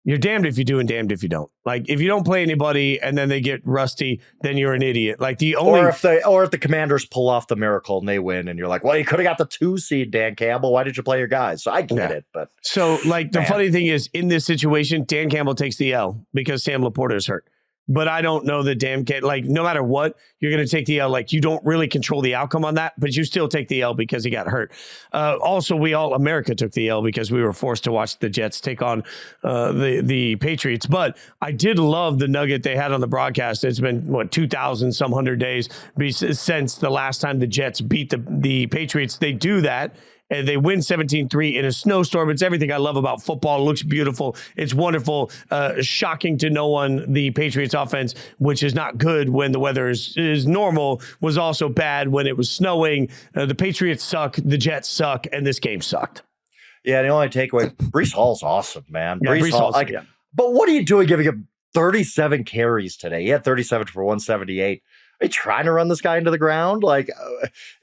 you're damned if you do and damned if you don't. If you don't play anybody and then they get rusty, then you're an idiot. Or if the Commanders pull off the miracle and they win and you're like, well, you could have got the 2 seed, Dan Campbell. Why did you play your guys? So I get it. But so the funny thing is in this situation, Dan Campbell takes the L because Sam Laporta is hurt. But I don't know that no matter what, you're going to take the L. You don't really control the outcome on that, but you still take the L because he got hurt. Also, America took the L because we were forced to watch the Jets take on the Patriots. But I did love the nugget they had on the broadcast. It's been, 2,000 some 100 days since the last time the Jets beat the Patriots. They do that. And they win 17-3 in a snowstorm. It's everything I love about football. It looks beautiful. It's wonderful. Shocking to no one. The Patriots offense, which is not good when the weather is normal, was also bad when it was snowing. The Patriots suck. The Jets suck. And this game sucked. Yeah, the only takeaway, Breece Hall's awesome, man. Yeah, Breece Hall. But what are you doing giving him 37 carries today? He had 37 for 178. Are you trying to run this guy into the ground?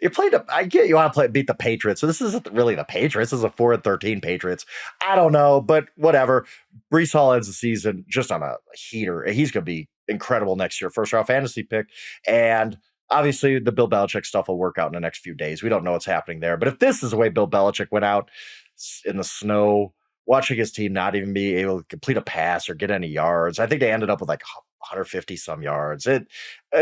You played. I get you want to beat the Patriots. So this isn't really the Patriots. This is a 4-13 Patriots. I don't know, but whatever. Breece Hall ends the season just on a heater. He's going to be incredible next year. First round fantasy pick. And obviously the Bill Belichick stuff will work out in the next few days. We don't know what's happening there. But if this is the way Bill Belichick went out in the snow, watching his team not even be able to complete a pass or get any yards, I think they ended up with 150 some yards. It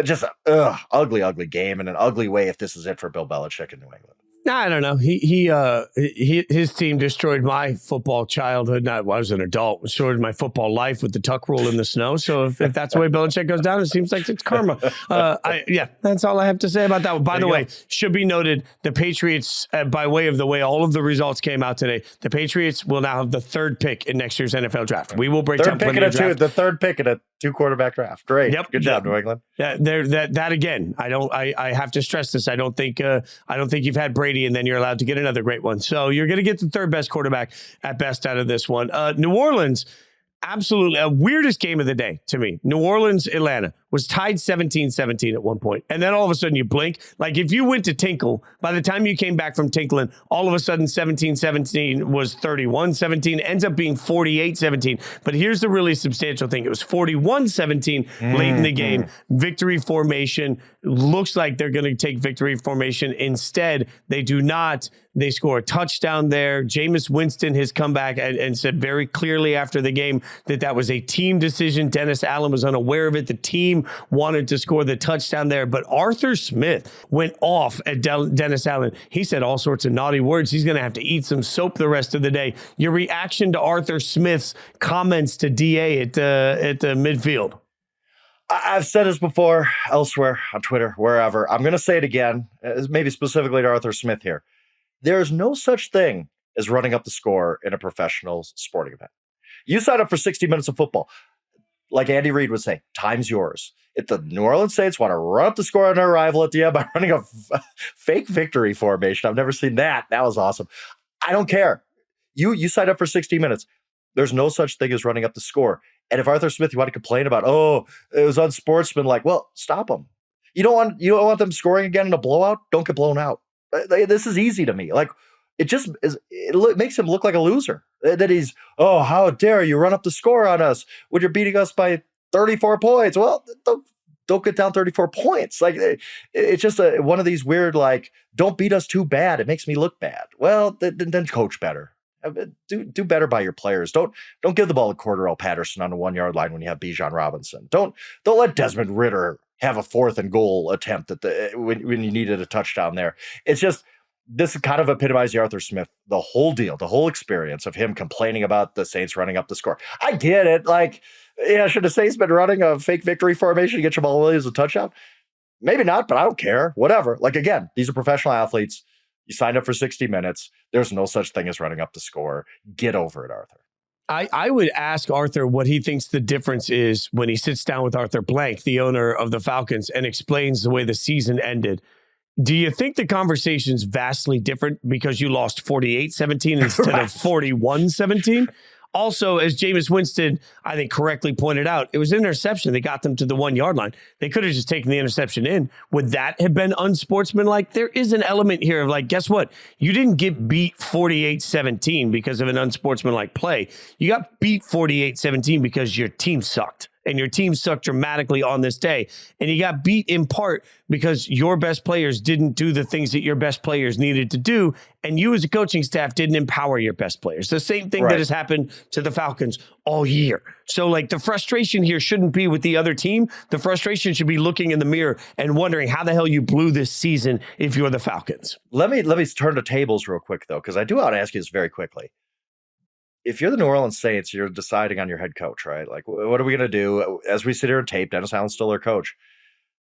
just ugly game and an ugly way if this is it for Bill Belichick in New England. I don't know. His team destroyed my football childhood. I was an adult. Destroyed my football life with the tuck rule in the snow. So if that's the way Belichick goes down, it seems like it's karma. That's all I have to say about that one. By the way, should be noted, the Patriots, by way of the way all of the results came out today, the Patriots will now have the 3rd pick in next year's NFL draft. We will break down the 3rd pick in a 2-quarterback draft. Great. Yep. Good job, New England. Yeah, that again. I have to stress this. I don't think you've had Brady and then you're allowed to get another great one. So you're going to get the 3rd best quarterback at best out of this one. New Orleans, absolutely weirdest game of the day to me. New Orleans, Atlanta was tied 17-17 at one point. And then all of a sudden you blink. If you went to Tinkle, by the time you came back from tinkling, all of a sudden 17-17 was 31-17, ends up being 48-17. But here's the really substantial thing. It was 41-17 late in the game. Victory formation. Looks like they're going to take victory formation. Instead, they do not. They score a touchdown there. Jameis Winston has come back and said very clearly after the game that was a team decision. Dennis Allen was unaware of it. The team wanted to score the touchdown there, but Arthur Smith went off at Dennis Allen. He said all sorts of naughty words. He's going to have to eat some soap the rest of the day. Your reaction to Arthur Smith's comments to DA at the midfield? I've said this before elsewhere on Twitter, wherever. I'm going to say it again, maybe specifically to Arthur Smith here. There's no such thing as running up the score in a professional sporting event. You sign up for 60 minutes of football. Like Andy Reid would say, time's yours. If the New Orleans Saints want to run up the score on their rival at the end by running a fake victory formation, I've never seen that. That was awesome. I don't care. You signed up for 60 minutes. There's no such thing as running up the score. And if Arthur Smith, you want to complain about, it was unsportsmanlike, well, stop them. You don't want them scoring again in a blowout? Don't get blown out. This is easy to me. It makes him look like a loser. That he's, how dare you run up the score on us when you're beating us by 34 points. Well, don't get down 34 points. It's just one of these weird, don't beat us too bad. It makes me look bad. Well, then coach better. Do better by your players. Don't give the ball to Cordarrelle Patterson on the 1 yard line when you have Bijan Robinson. Don't let Desmond Ridder have a 4th and goal attempt when you needed a touchdown there. It's just, this kind of epitomized the Arthur Smith, the whole deal, the whole experience of him complaining about the Saints running up the score. I get it. Like, should the Saints been running a fake victory formation to get Jamal Williams a touchdown? Maybe not, but I don't care. Whatever. Like, again, these are professional athletes. You signed up for 60 minutes. There's no such thing as running up the score. Get over it, Arthur. I would ask Arthur what he thinks the difference is when he sits down with Arthur Blank, the owner of the Falcons, and explains the way the season ended. Do you think the conversation's vastly different because you lost 48-17 instead of 41-17? Also, as Jameis Winston, I think, correctly pointed out, it was an interception that got them to the 1 yard line. They could have just taken the interception in. Would that have been unsportsmanlike? There is an element here of, like, guess what? You didn't get beat 48-17 because of an unsportsmanlike play. You got beat 48-17 because your team sucked. And your team sucked dramatically on this day. And you got beat in part because your best players didn't do the things that your best players needed to do. And you as a coaching staff didn't empower your best players. The same thing that has happened to the Falcons all year. So, like, the frustration here shouldn't be with the other team. The frustration should be looking in the mirror and wondering how the hell you blew this season if you're the Falcons. Let me turn the tables real quick, though, because I do want to ask you this very quickly. If you're the New Orleans Saints, you're deciding on your head coach, right? Like, what are we going to do? As we sit here and tape, Dennis Allen's still their coach.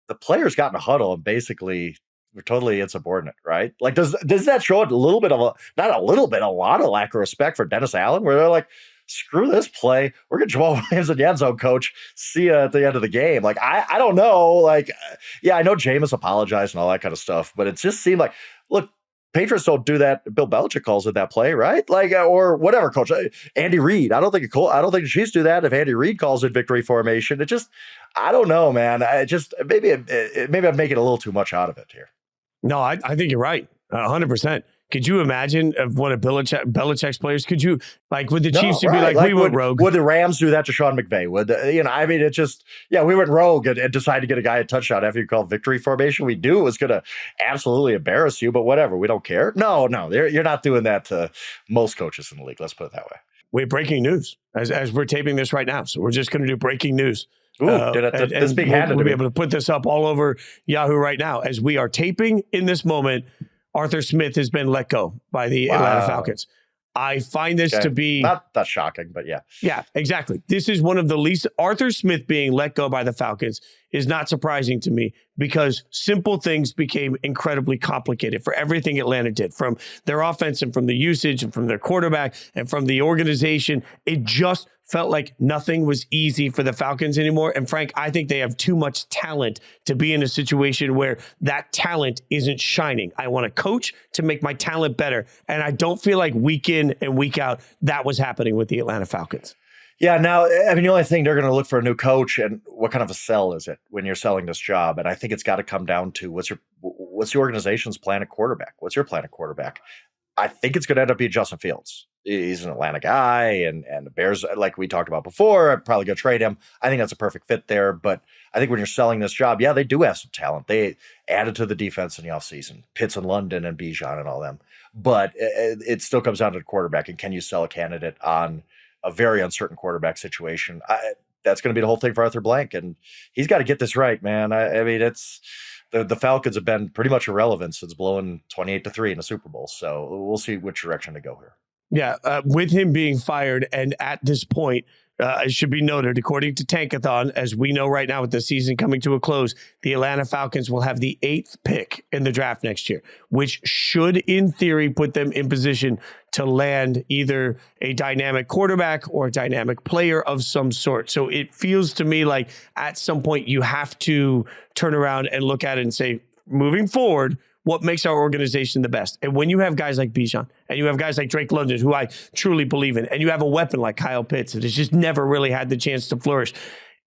The players got in a huddle and basically were totally insubordinate, right? Like, does that show a little bit of a lot of lack of respect for Dennis Allen, where they're like, screw this play. We're going to Jamal Williams in the end zone, coach. See you at the end of the game. Like, I don't know. Like, yeah, I know Jameis apologized and all that kind of stuff, but it just seemed like, look, Patriots don't do that. Bill Belichick calls it that play, right? Like, or whatever, coach. Andy Reid. I don't think the Chiefs do that. If Andy Reid calls it victory formation, it just, I don't know, man. Maybe I'm making a little too much out of it here. No, I think you're right. 100%. Could you imagine of one of Belichick's players? Could you, like, would the Chiefs be like, we went rogue? Would the Rams do that to Sean McVay? It just, we went rogue and decided to get a guy a touchdown after you called victory formation. We knew it was going to absolutely embarrass you, but whatever. We don't care. No, you're not doing that to most coaches in the league. Let's put it that way. Wait, breaking news as we're taping this right now. So we're just going to do breaking news. Ooh, this being handed to me. We'll be able to put this up all over Yahoo right now. As we are taping in this moment, Arthur Smith has been let go by the Atlanta Falcons. I find this to be... Not that shocking, but yeah. Yeah, exactly. This is one of the least... Arthur Smith being let go by the Falcons is not surprising to me because simple things became incredibly complicated for everything Atlanta did, from their offense and from the usage and from their quarterback and from the organization. It just felt like nothing was easy for the Falcons anymore. And Frank, I think they have too much talent to be in a situation where that talent isn't shining. I want a coach to make my talent better. And I don't feel like week in and week out, that was happening with the Atlanta Falcons. Yeah, now, the only thing they're going to look for a new coach, and what kind of a sell is it when you're selling this job? And I think it's got to come down to what's the organization's plan at quarterback? What's your plan at quarterback? I think it's going to end up being Justin Fields. He's an Atlanta guy, and the Bears, like we talked about before, are probably going to trade him. I think that's a perfect fit there. But I think when you're selling this job, yeah, they do have some talent. They added to the defense in the offseason. Pitts and London and Bijan and all them. But it still comes down to the quarterback. And can you sell a candidate on a very uncertain quarterback situation? That's going to be the whole thing for Arthur Blank. And he's got to get this right, man. It's... The Falcons have been pretty much irrelevant since blowing 28-3 in the Super Bowl. So we'll see which direction to go here. Yeah, with him being fired, and at this point, it should be noted, according to Tankathon, as we know right now with the season coming to a close, the Atlanta Falcons will have the 8th pick in the draft next year, which should, in theory, put them in position to land either a dynamic quarterback or a dynamic player of some sort. So it feels to me like at some point you have to turn around and look at it and say, moving forward, what makes our organization the best? And when you have guys like Bijan and you have guys like Drake London, who I truly believe in, and you have a weapon like Kyle Pitts that has just never really had the chance to flourish.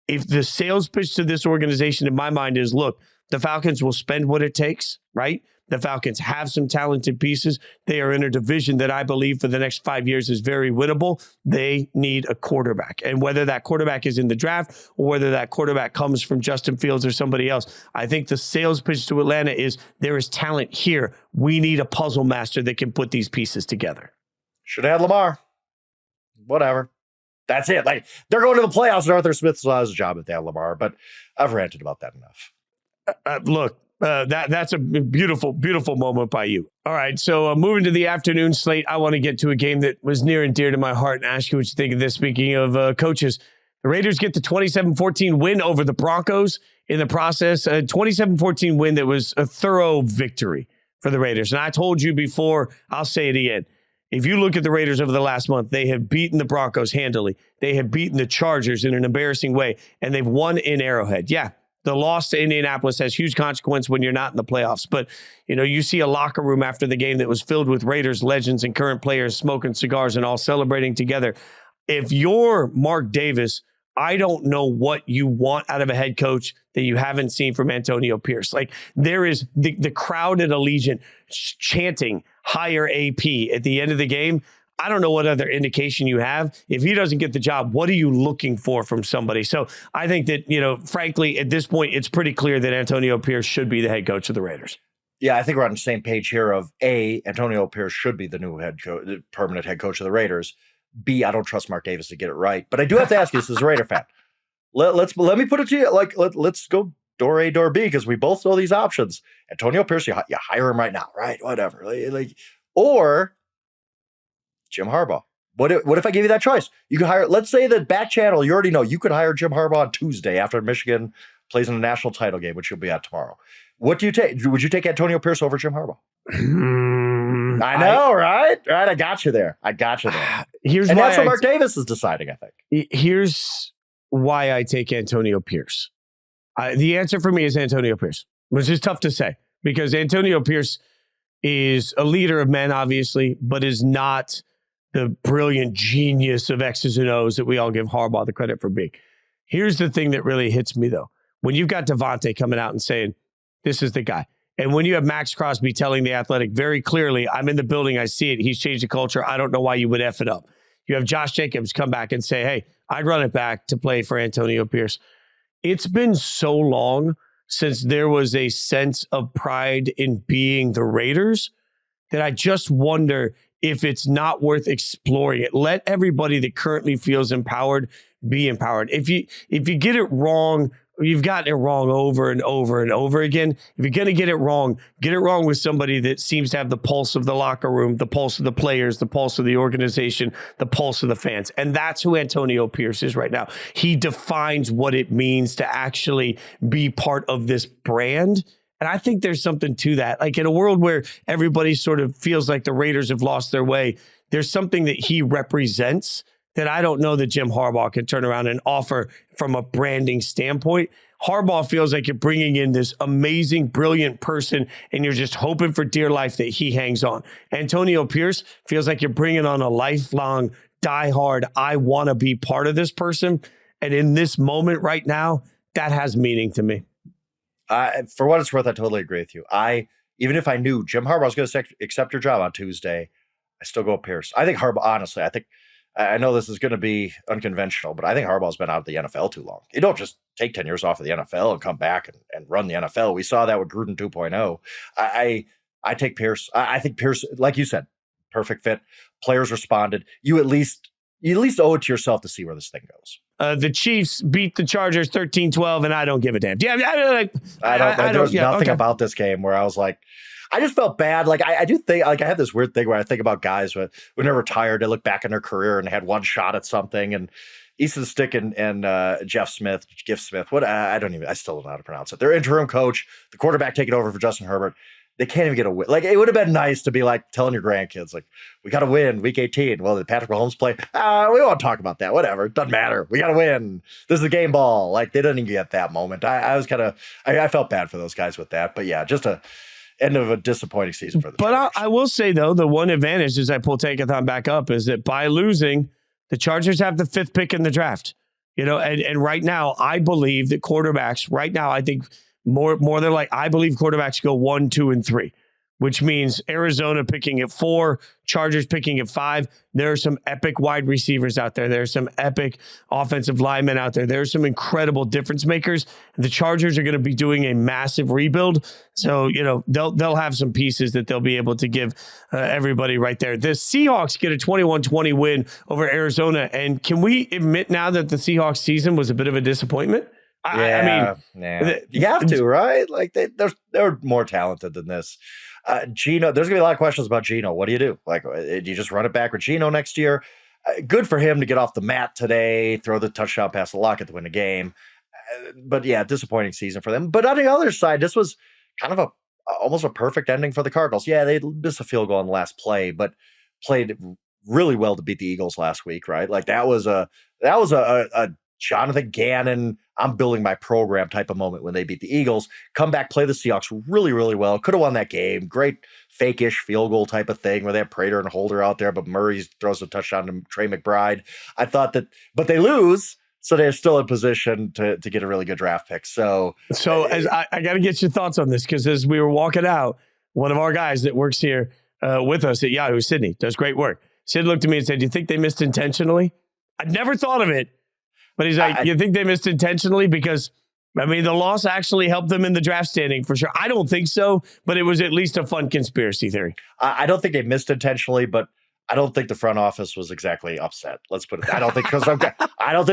If the sales pitch to this organization in my mind is, look, the Falcons will spend what it takes, right? The Falcons have some talented pieces. They are in a division that I believe for the next 5 years is very winnable. They need a quarterback. And whether that quarterback is in the draft or whether that quarterback comes from Justin Fields or somebody else, I think the sales pitch to Atlanta is there is talent here. We need a puzzle master that can put these pieces together. Should have had Lamar. Whatever. That's it. Like, they're going to the playoffs, and Arthur Smith still has a job if they have Lamar, but I've ranted about that enough. Look, that's a beautiful, beautiful moment by you. All right, so moving to the afternoon slate, I want to get to a game that was near and dear to my heart and ask you what you think of this. Speaking of coaches, the Raiders get the 27-14 win over the Broncos. In the process, a 27-14 win that was a thorough victory for the Raiders. And I told you before, I'll say it again. If you look at the Raiders over the last month, they have beaten the Broncos handily. They have beaten the Chargers in an embarrassing way, and they've won in Arrowhead. Yeah, the loss to Indianapolis has huge consequence when you're not in the playoffs. But, you see a locker room after the game that was filled with Raiders legends and current players smoking cigars and all celebrating together. If you're Mark Davis, I don't know what you want out of a head coach that you haven't seen from Antonio Pierce. Like, there is the crowd at Allegiant chanting higher AP at the end of the game. I don't know what other indication you have. If he doesn't get the job, what are you looking for from somebody? So I think that, frankly, at this point, it's pretty clear that Antonio Pierce should be the head coach of the Raiders. Yeah, I think we're on the same page here of A, Antonio Pierce should be the new permanent head coach of the Raiders. B, I don't trust Mark Davis to get it right. But I do have to ask you, this is a Raider fan. Let me put it to you, let's go door A, door B, because we both know these options. Antonio Pierce, you hire him right now, right? Whatever. Or Jim Harbaugh. What if I give you that choice? You could hire, let's say that back channel, you already know, you could hire Jim Harbaugh on Tuesday after Michigan plays in a national title game, which you'll be at tomorrow. What do you take? Would you take Antonio Pierce over Jim Harbaugh? I know, right? Right, I got you there. That's what Mark Davis is deciding, I think. Here's why I take Antonio Pierce. The answer for me is Antonio Pierce, which is tough to say because Antonio Pierce is a leader of men, obviously, but is not the brilliant genius of X's and O's that we all give Harbaugh the credit for being. Here's the thing that really hits me, though. When you've got Devontae coming out and saying, this is the guy. And when you have Max Crosby telling The Athletic very clearly, I'm in the building, I see it, he's changed the culture, I don't know why you would F it up. You have Josh Jacobs come back and say, hey, I'd run it back to play for Antonio Pierce. It's been so long since there was a sense of pride in being the Raiders that I just wonder if it's not worth exploring it. Let everybody that currently feels empowered be empowered. If you get it wrong, you've gotten it wrong over and over and over again. If you're going to get it wrong with somebody that seems to have the pulse of the locker room, the pulse of the players, the pulse of the organization, the pulse of the fans. And that's who Antonio Pierce is right now. He defines what it means to actually be part of this brand. And I think there's something to that. Like in a world where everybody sort of feels like the Raiders have lost their way, there's something that he represents that I don't know that Jim Harbaugh can turn around and offer from a branding standpoint. Harbaugh feels like you're bringing in this amazing, brilliant person, and you're just hoping for dear life that he hangs on. Antonio Pierce feels like you're bringing on a lifelong, diehard, I want to be part of this person. And in this moment right now, that has meaning to me. For what it's worth, I totally agree with you. Even if I knew Jim Harbaugh was going to accept your job on Tuesday, I still go with Pierce. I think Harbaugh, honestly, I know this is going to be unconventional, but I think Harbaugh's been out of the NFL too long. You don't just take 10 years off of the NFL and come back and run the NFL. We saw that with Gruden 2.0. I take Pierce. I think Pierce, like you said, perfect fit. Players responded. You at least owe it to yourself to see where this thing goes. The Chiefs beat the Chargers 13-12, and I don't give a damn. Yeah, there was nothing about this game where I was like, I just felt bad. Like I do think, like I have this weird thing where I think about guys when they're retired, they look back in their career and had one shot at something. And Easton Stick and Gift Smith, I still don't know how to pronounce it. Their interim coach, the quarterback taking over for Justin Herbert. They can't even get a win. Like it would have been nice to be like telling your grandkids, like, we got to win week 18. Well, did Patrick Mahomes play? We won't talk about that. Whatever. Doesn't matter. We got to win. This is a game ball. Like they didn't even get that moment. I felt bad for those guys with that. But yeah, just end of a disappointing season for them. But I will say, though, the one advantage is I pull Tankathon back up is that by losing, the Chargers have the 5th pick in the draft. And right now, I believe that quarterbacks, right now, I think more than like, I believe quarterbacks go 1, 2, and 3. which means Arizona picking at 4, Chargers picking at 5. There are some epic wide receivers out there. There are some epic offensive linemen out there. There are some incredible difference makers. The Chargers are going to be doing a massive rebuild. So, they'll have some pieces that they'll be able to give everybody right there. The Seahawks get a 21-20 win over Arizona. And can we admit now that the Seahawks season was a bit of a disappointment? Yeah, you have to, right? Like they're more talented than this. Geno, there's gonna be a lot of questions about Geno. What do you do? Like, do you just run it back with Geno next year? Good for him to get off the mat today, throw the touchdown pass to Lockett to win the game. But yeah, disappointing season for them. But on the other side, this was kind of almost a perfect ending for the Cardinals. Yeah, they missed a field goal on the last play, but played really well to beat the Eagles last week, right? Like that was a Jonathan Gannon, I'm building my program type of moment when they beat the Eagles. Come back, play the Seahawks really, really well. Could have won that game. Great fake-ish field goal type of thing where they have Prater and Holder out there, but Murray throws a touchdown to Trey McBride. I thought that, but they lose, so they're still in position to get a really good draft pick. So as I got to get your thoughts on this, because as we were walking out, one of our guys that works here with us at Yahoo, Sydney, does great work. Sid looked at me and said, "Do you think they missed intentionally?" I'd never thought of it. But he's like, you think they missed intentionally? Because, the loss actually helped them in the draft standing for sure. I don't think so, but it was at least a fun conspiracy theory. I don't think they missed intentionally, but I don't think the front office was exactly upset. Let's put it. I don't think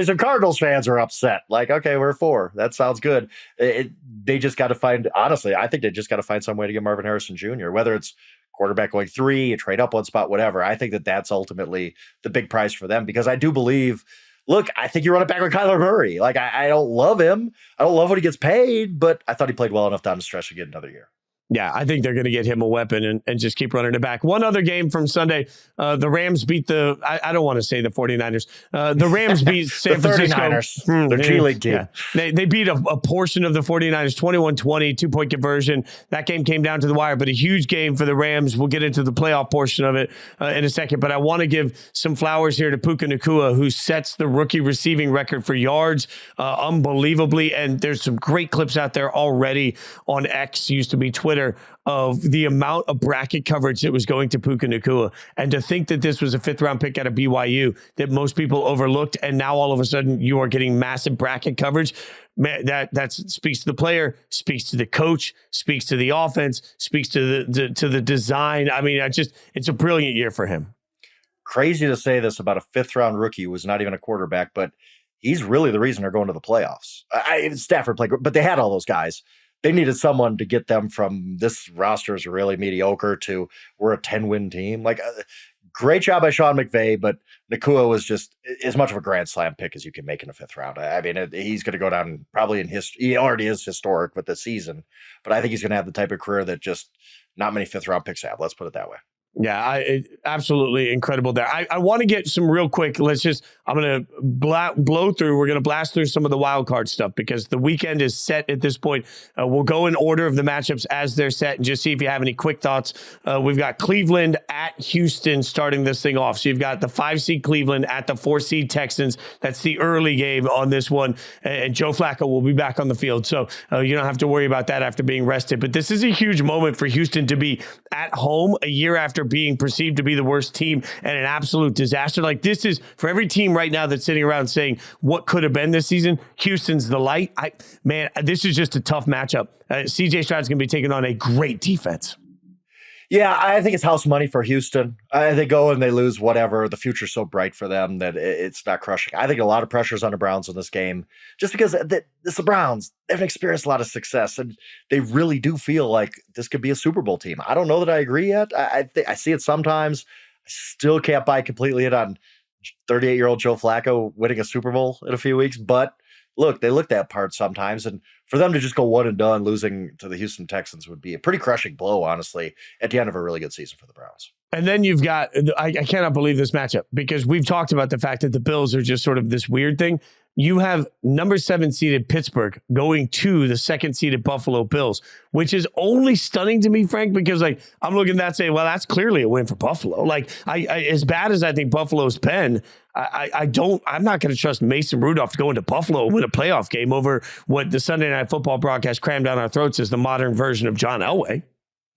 some Cardinals fans are upset. Like, okay, we're 4. That sounds good. They just got to find, honestly, I think they just got to find some way to get Marvin Harrison Jr., whether it's quarterback going 3, a trade up one spot, whatever. I think that's ultimately the big prize for them, because I do believe, look, I think you run it back with Kyler Murray. Like, I don't love him. I don't love what he gets paid, but I thought he played well enough down the stretch to get another year. Yeah, I think they're going to get him a weapon and just keep running it back. One other game from Sunday, the Rams beat I don't want to say the 49ers. The Rams beat San Francisco. 39ers. They're G-League team. Yeah. They beat a portion of the 49ers, 21-20, 2-point conversion. That game came down to the wire, but a huge game for the Rams. We'll get into the playoff portion of it in a second, but I want to give some flowers here to Puka Nacua, who sets the rookie receiving record for yards unbelievably, and there's some great clips out there already on X, used to be Twitter, of the amount of bracket coverage that was going to Puka Nacua. And to think that this was a 5th-round pick out of BYU that most people overlooked, and now all of a sudden you are getting massive bracket coverage, man, that speaks to the player, speaks to the coach, speaks to the offense, speaks to the design. It's a brilliant year for him. Crazy to say this about a 5th-round rookie who was not even a quarterback, but he's really the reason they're going to the playoffs. Stafford played, but they had all those guys. They needed someone to get them from this roster is really mediocre to we're a 10-win team. Like, great job by Sean McVay, but Nacua was just as much of a grand slam pick as you can make in a 5th round. He's going to go down probably in history. He already is historic with this season, but I think he's going to have the type of career that just not many 5th-round picks have. Let's put it that way. Yeah, absolutely incredible there. I want to get some real quick. I'm going to blow through. We're going to blast through some of the wild card stuff because the weekend is set at this point. We'll go in order of the matchups as they're set and just see if you have any quick thoughts. We've got Cleveland at Houston starting this thing off. So you've got the 5-seed Cleveland at the 4-seed Texans. That's the early game on this one. And Joe Flacco will be back on the field. So you don't have to worry about that after being rested. But this is a huge moment for Houston to be at home a year after being perceived to be the worst team and an absolute disaster. Like, this is for every team right now that's sitting around saying what could have been this season. Houston's the light. This is just a tough matchup. CJ Stroud's going to be taking on a great defense. Yeah, I think it's house money for Houston. They go and they lose whatever. The future's so bright for them that it's not crushing. I think a lot of pressure's on the Browns in this game just because it's the Browns. They've experienced a lot of success, and they really do feel like this could be a Super Bowl team. I don't know that I agree yet. I see it sometimes. I still can't buy completely it on 38-year-old Joe Flacco winning a Super Bowl in a few weeks, but look, they look that part sometimes, and for them to just go one and done, losing to the Houston Texans would be a pretty crushing blow, honestly, at the end of a really good season for the Browns. And then you've got, I cannot believe this matchup because we've talked about the fact that the Bills are just sort of this weird thing. You have number 7 seeded Pittsburgh going to the 2nd seeded Buffalo Bills, which is only stunning to me, Frank, because I'm looking at that saying, well, that's clearly a win for Buffalo. I as bad as I think Buffalo's been, I'm not going to trust Mason Rudolph to go into Buffalo and win a playoff game over what the Sunday Night Football broadcast crammed down our throats as the modern version of John Elway.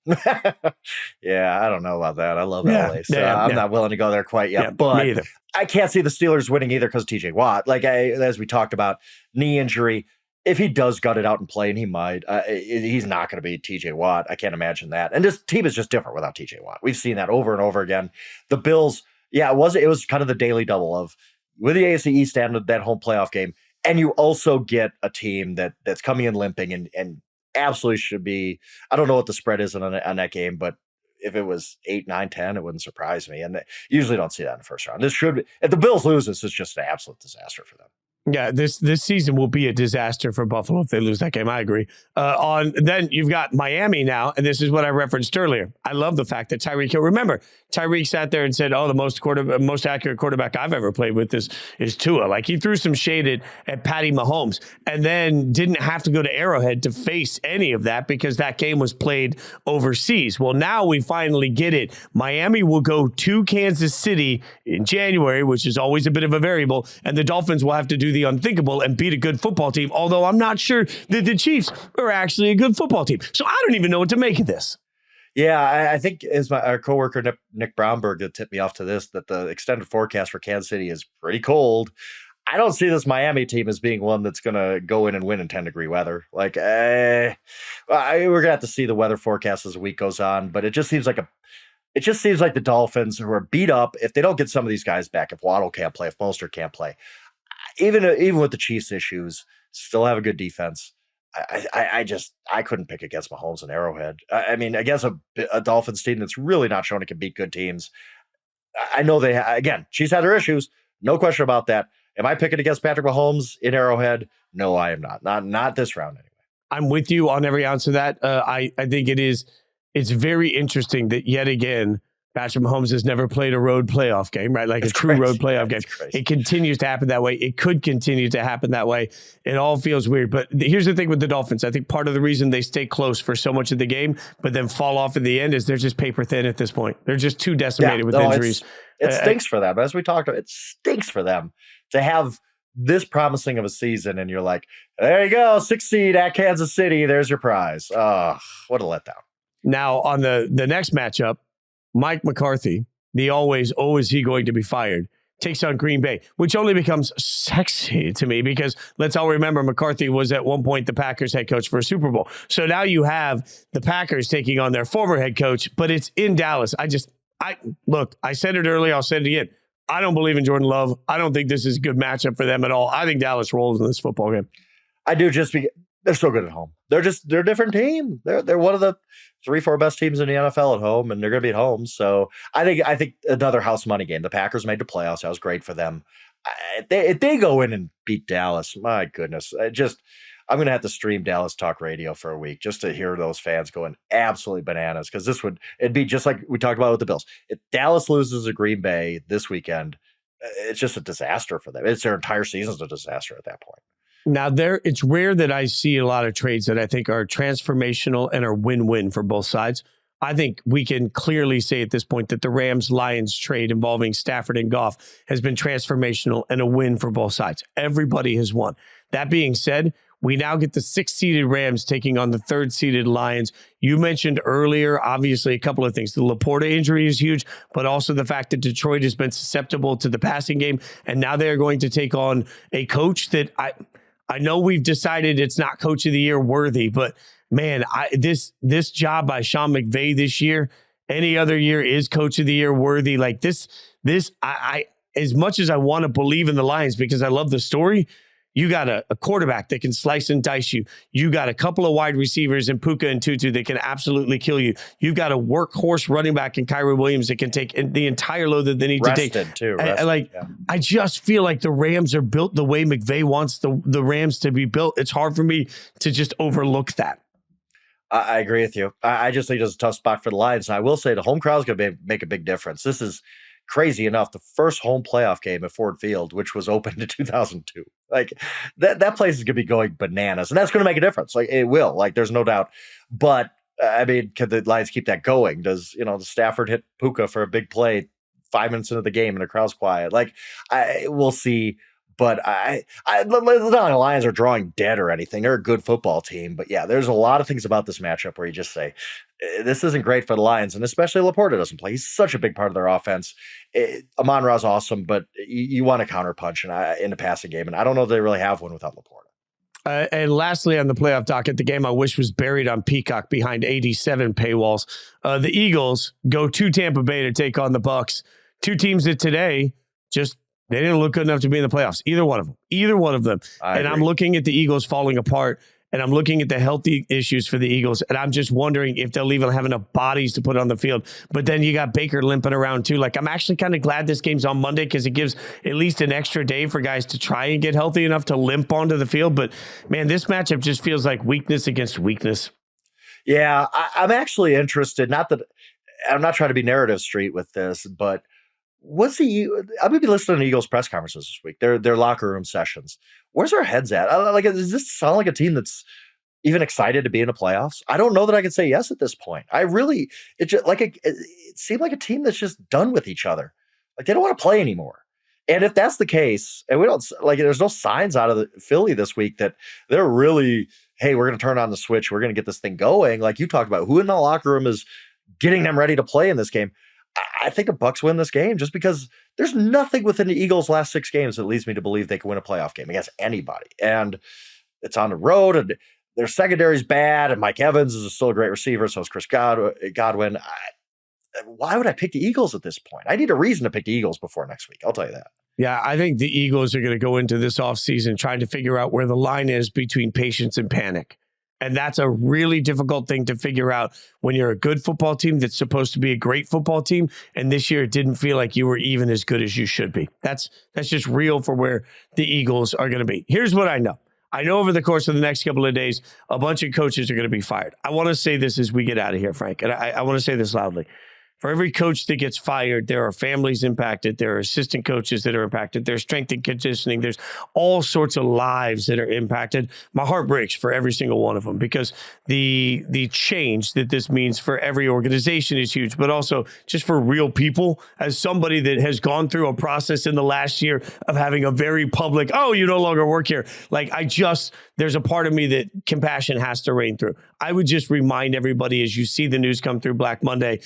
Yeah, I don't know about that. I love LA, so I'm not willing to go there quite yet. Me either. I can't see the Steelers winning either because TJ Watt. Like as we talked about, knee injury. If he does gut it out and play, and he might, he's not going to be TJ Watt. I can't imagine that. And this team is just different without TJ Watt. We've seen that over and over again. The Bills, it was kind of the daily double of with the AFC East and that home playoff game. And you also get a team that's coming in limping and absolutely should be. I don't know what the spread is on that game, but if it was 8, 9, 10, it wouldn't surprise me. And they usually don't see that in the first round. This should be, if the Bills lose, this is just an absolute disaster for them. Yeah, this season will be a disaster for Buffalo if they lose that game. I agree. Then you've got Miami now, and this is what I referenced earlier. I love the fact that Tyreek Hill. Remember, Tyreek sat there and said, "Oh, the most accurate quarterback I've ever played with is Tua." Like he threw some shade at Patty Mahomes, and then didn't have to go to Arrowhead to face any of that because that game was played overseas. Well, now we finally get it. Miami will go to Kansas City in January, which is always a bit of a variable, and the Dolphins will have to do the unthinkable and beat a good football team, although I'm not sure that the Chiefs are actually a good football team. So I don't even know what to make of this. Yeah, I think as our coworker Nick Brownberg that tipped me off to this, that the extended forecast for Kansas City is pretty cold. I don't see this Miami team as being one that's going to go in and win in 10-degree weather. Like, we're going to have to see the weather forecast as the week goes on, but it just seems like the Dolphins, who are beat up, if they don't get some of these guys back, if Waddle can't play, if Mostert can't play, even with the Chiefs issues, still have a good defense. I couldn't pick against Mahomes and Arrowhead. I mean, against a Dolphins team that's really not shown it can beat good teams. I know again, Chiefs had their issues, no question about that. Am I picking against Patrick Mahomes in Arrowhead? No, I am not. Not this round anyway. I'm with you on every ounce of that. I think it's very interesting that yet again, Patrick Mahomes has never played a road playoff game, right? Like a true road playoff game. It continues to happen that way. It could continue to happen that way. It all feels weird. But here's the thing with the Dolphins. I think part of the reason they stay close for so much of the game, but then fall off in the end, is they're just paper thin at this point. They're just too decimated with injuries. It stinks for them. As we talked about, it stinks for them to have this promising of a season. And you're like, there you go, 6th seed at Kansas City. There's your prize. Oh, what a letdown. Now on the next matchup, Mike McCarthy, the always, oh, is he going to be fired, takes on Green Bay, which only becomes sexy to me because let's all remember McCarthy was at one point the Packers head coach for a Super Bowl. So now you have the Packers taking on their former head coach, but it's in Dallas. Look, I said it earlier, I'll say it again. I don't believe in Jordan Love. I don't think this is a good matchup for them at all. I think Dallas rolls in this football game. I do, just because they're so good at home. They're a different team. They're one of the 3-4 best teams in the NFL at home, and they're going to be at home. So I think another house money game. The Packers made the playoffs. That was great for them. If they go in and beat Dallas, my goodness, I'm going to have to stream Dallas Talk Radio for a week just to hear those fans going absolutely bananas, because it'd be just like we talked about with the Bills. If Dallas loses to Green Bay this weekend, it's just a disaster for them. It's their entire season's a disaster at that point. Now, it's rare that I see a lot of trades that I think are transformational and are win-win for both sides. I think we can clearly say at this point that the Rams-Lions trade involving Stafford and Goff has been transformational and a win for both sides. Everybody has won. That being said, we now get the 6th-seeded Rams taking on the 3rd-seeded Lions. You mentioned earlier, obviously, a couple of things. The Laporta injury is huge, but also the fact that Detroit has been susceptible to the passing game, and now they're going to take on a coach that I know we've decided it's not Coach of the Year worthy, but man, this job by Sean McVay this year, any other year is Coach of the Year worthy. Like this, I as much as I want to believe in the Lions because I love the story, you got a quarterback that can slice and dice you. You got a couple of wide receivers in Puka and Tutu that can absolutely kill you. You've got a workhorse running back in Kyrie Williams that can take the entire load that they need to take. I just feel like the Rams are built the way McVay wants the Rams to be built. It's hard for me to just overlook that. I agree with you. I just think it's a tough spot for the Lions. And I will say the home crowd is going to make a big difference. This is crazy enough, the first home playoff game at Ford Field, which was opened in 2002. Like that place is going to be going bananas, and that's going to make a difference. Like it will, like there's no doubt. But I mean, can the Lions keep that going? Does the Stafford hit Puka for a big play 5 minutes into the game and the crowd's quiet? Like we'll see. But the Lions are drawing dead or anything. They're a good football team. But yeah, there's a lot of things about this matchup where you just say this isn't great for the Lions, and especially Laporta doesn't play. He's such a big part of their offense. Amon-Ra's awesome, but you want a counterpunch in the passing game, and I don't know if they really have one without Laporta. And lastly, on the playoff docket, the game I wish was buried on Peacock behind 87 paywalls. The Eagles go to Tampa Bay to take on the Bucs. Two teams that today they didn't look good enough to be in the playoffs. Either one of them. I agree. I'm looking at the Eagles falling apart, and I'm looking at the healthy issues for the Eagles, and I'm just wondering if they'll even have enough bodies to put on the field. But then you got Baker limping around too. Like, I'm actually kind of glad this game's on Monday because it gives at least an extra day for guys to try and get healthy enough to limp onto the field. But man, this matchup just feels like weakness against weakness. Yeah, I'm actually interested. Not that I'm not trying to be narrative street with this, but I'm going to be listening to Eagles press conferences this week. Their locker room sessions. Where's our heads at? Does this sound like a team that's even excited to be in the playoffs? I don't know that I can say yes at this point. It seemed like a team that's just done with each other. Like, they don't want to play anymore. And if that's the case, and there's no signs out of Philly this week that they're really, hey, we're going to turn on the switch. We're going to get this thing going. Like you talked about, who in the locker room is getting them ready to play in this game? I think the Bucs win this game just because there's nothing within the Eagles' last 6 games that leads me to believe they can win a playoff game against anybody. And it's on the road, and their secondary is bad, and Mike Evans is still a great receiver, so is Chris Godwin. Why would I pick the Eagles at this point? I need a reason to pick the Eagles before next week. I'll tell you that. Yeah, I think the Eagles are going to go into this offseason trying to figure out where the line is between patience and panic. And that's a really difficult thing to figure out when you're a good football team that's supposed to be a great football team. And this year it didn't feel like you were even as good as you should be. That's just real for where the Eagles are going to be. Here's what I know. I know over the course of the next couple of days, a bunch of coaches are going to be fired. I want to say this as we get out of here, Frank, and I want to say this loudly. For every coach that gets fired, there are families impacted. There are assistant coaches that are impacted. There's strength and conditioning. There's all sorts of lives that are impacted. My heart breaks for every single one of them because the change that this means for every organization is huge, but also just for real people. As somebody that has gone through a process in the last year of having a very public, oh, you no longer work here. There's a part of me that compassion has to reign through. I would just remind everybody as you see the news come through Black Monday,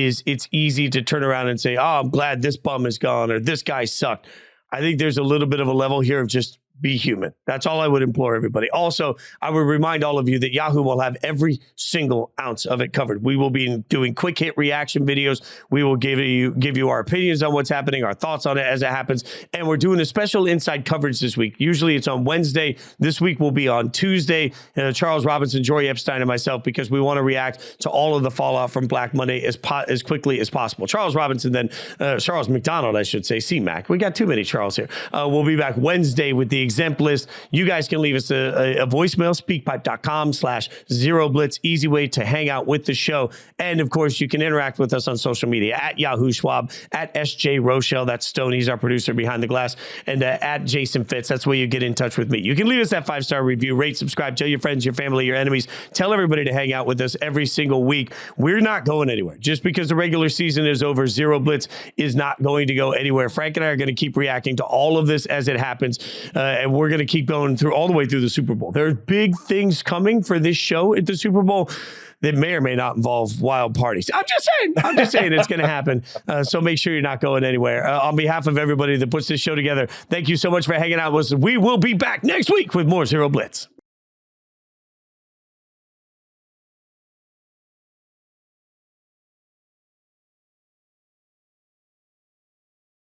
it's easy to turn around and say, oh, I'm glad this bum is gone or this guy sucked. I think there's a little bit of a level here of just be human. That's all I would implore everybody. Also, I would remind all of you that Yahoo will have every single ounce of it covered. We will be doing quick hit reaction videos. We will give you our opinions on what's happening, our thoughts on it as it happens. And we're doing a special inside coverage this week. Usually it's on Wednesday. This week will be on Tuesday. Charles Robinson, Jory Epstein, and myself, because we want to react to all of the fallout from Black Monday as quickly as possible. Charles Robinson, then Charles McDonald, I should say, C-Mac. We got too many Charles here. We'll be back Wednesday with the exempt list. You guys can leave us a voicemail, speakpipe.com/0blitz. Easy way to hang out with the show. And of course, you can interact with us on social media at Yahoo Schwab, at SJ Rochelle. That's Stone. He's our producer behind the glass. And at Jason Fitz. That's where you get in touch with me. You can leave us that 5-star review, rate, subscribe, tell your friends, your family, your enemies. Tell everybody to hang out with us every single week. We're not going anywhere. Just because the regular season is over, Zero Blitz is not going to go anywhere. Frank and I are going to keep reacting to all of this as it happens. And we're going to keep going through all the way through the Super Bowl. There are big things coming for this show at the Super Bowl that may or may not involve wild parties. I'm just saying it's going to happen. So make sure you're not going anywhere. On behalf of everybody that puts this show together, thank you so much for hanging out with us. We will be back next week with more Zero Blitz.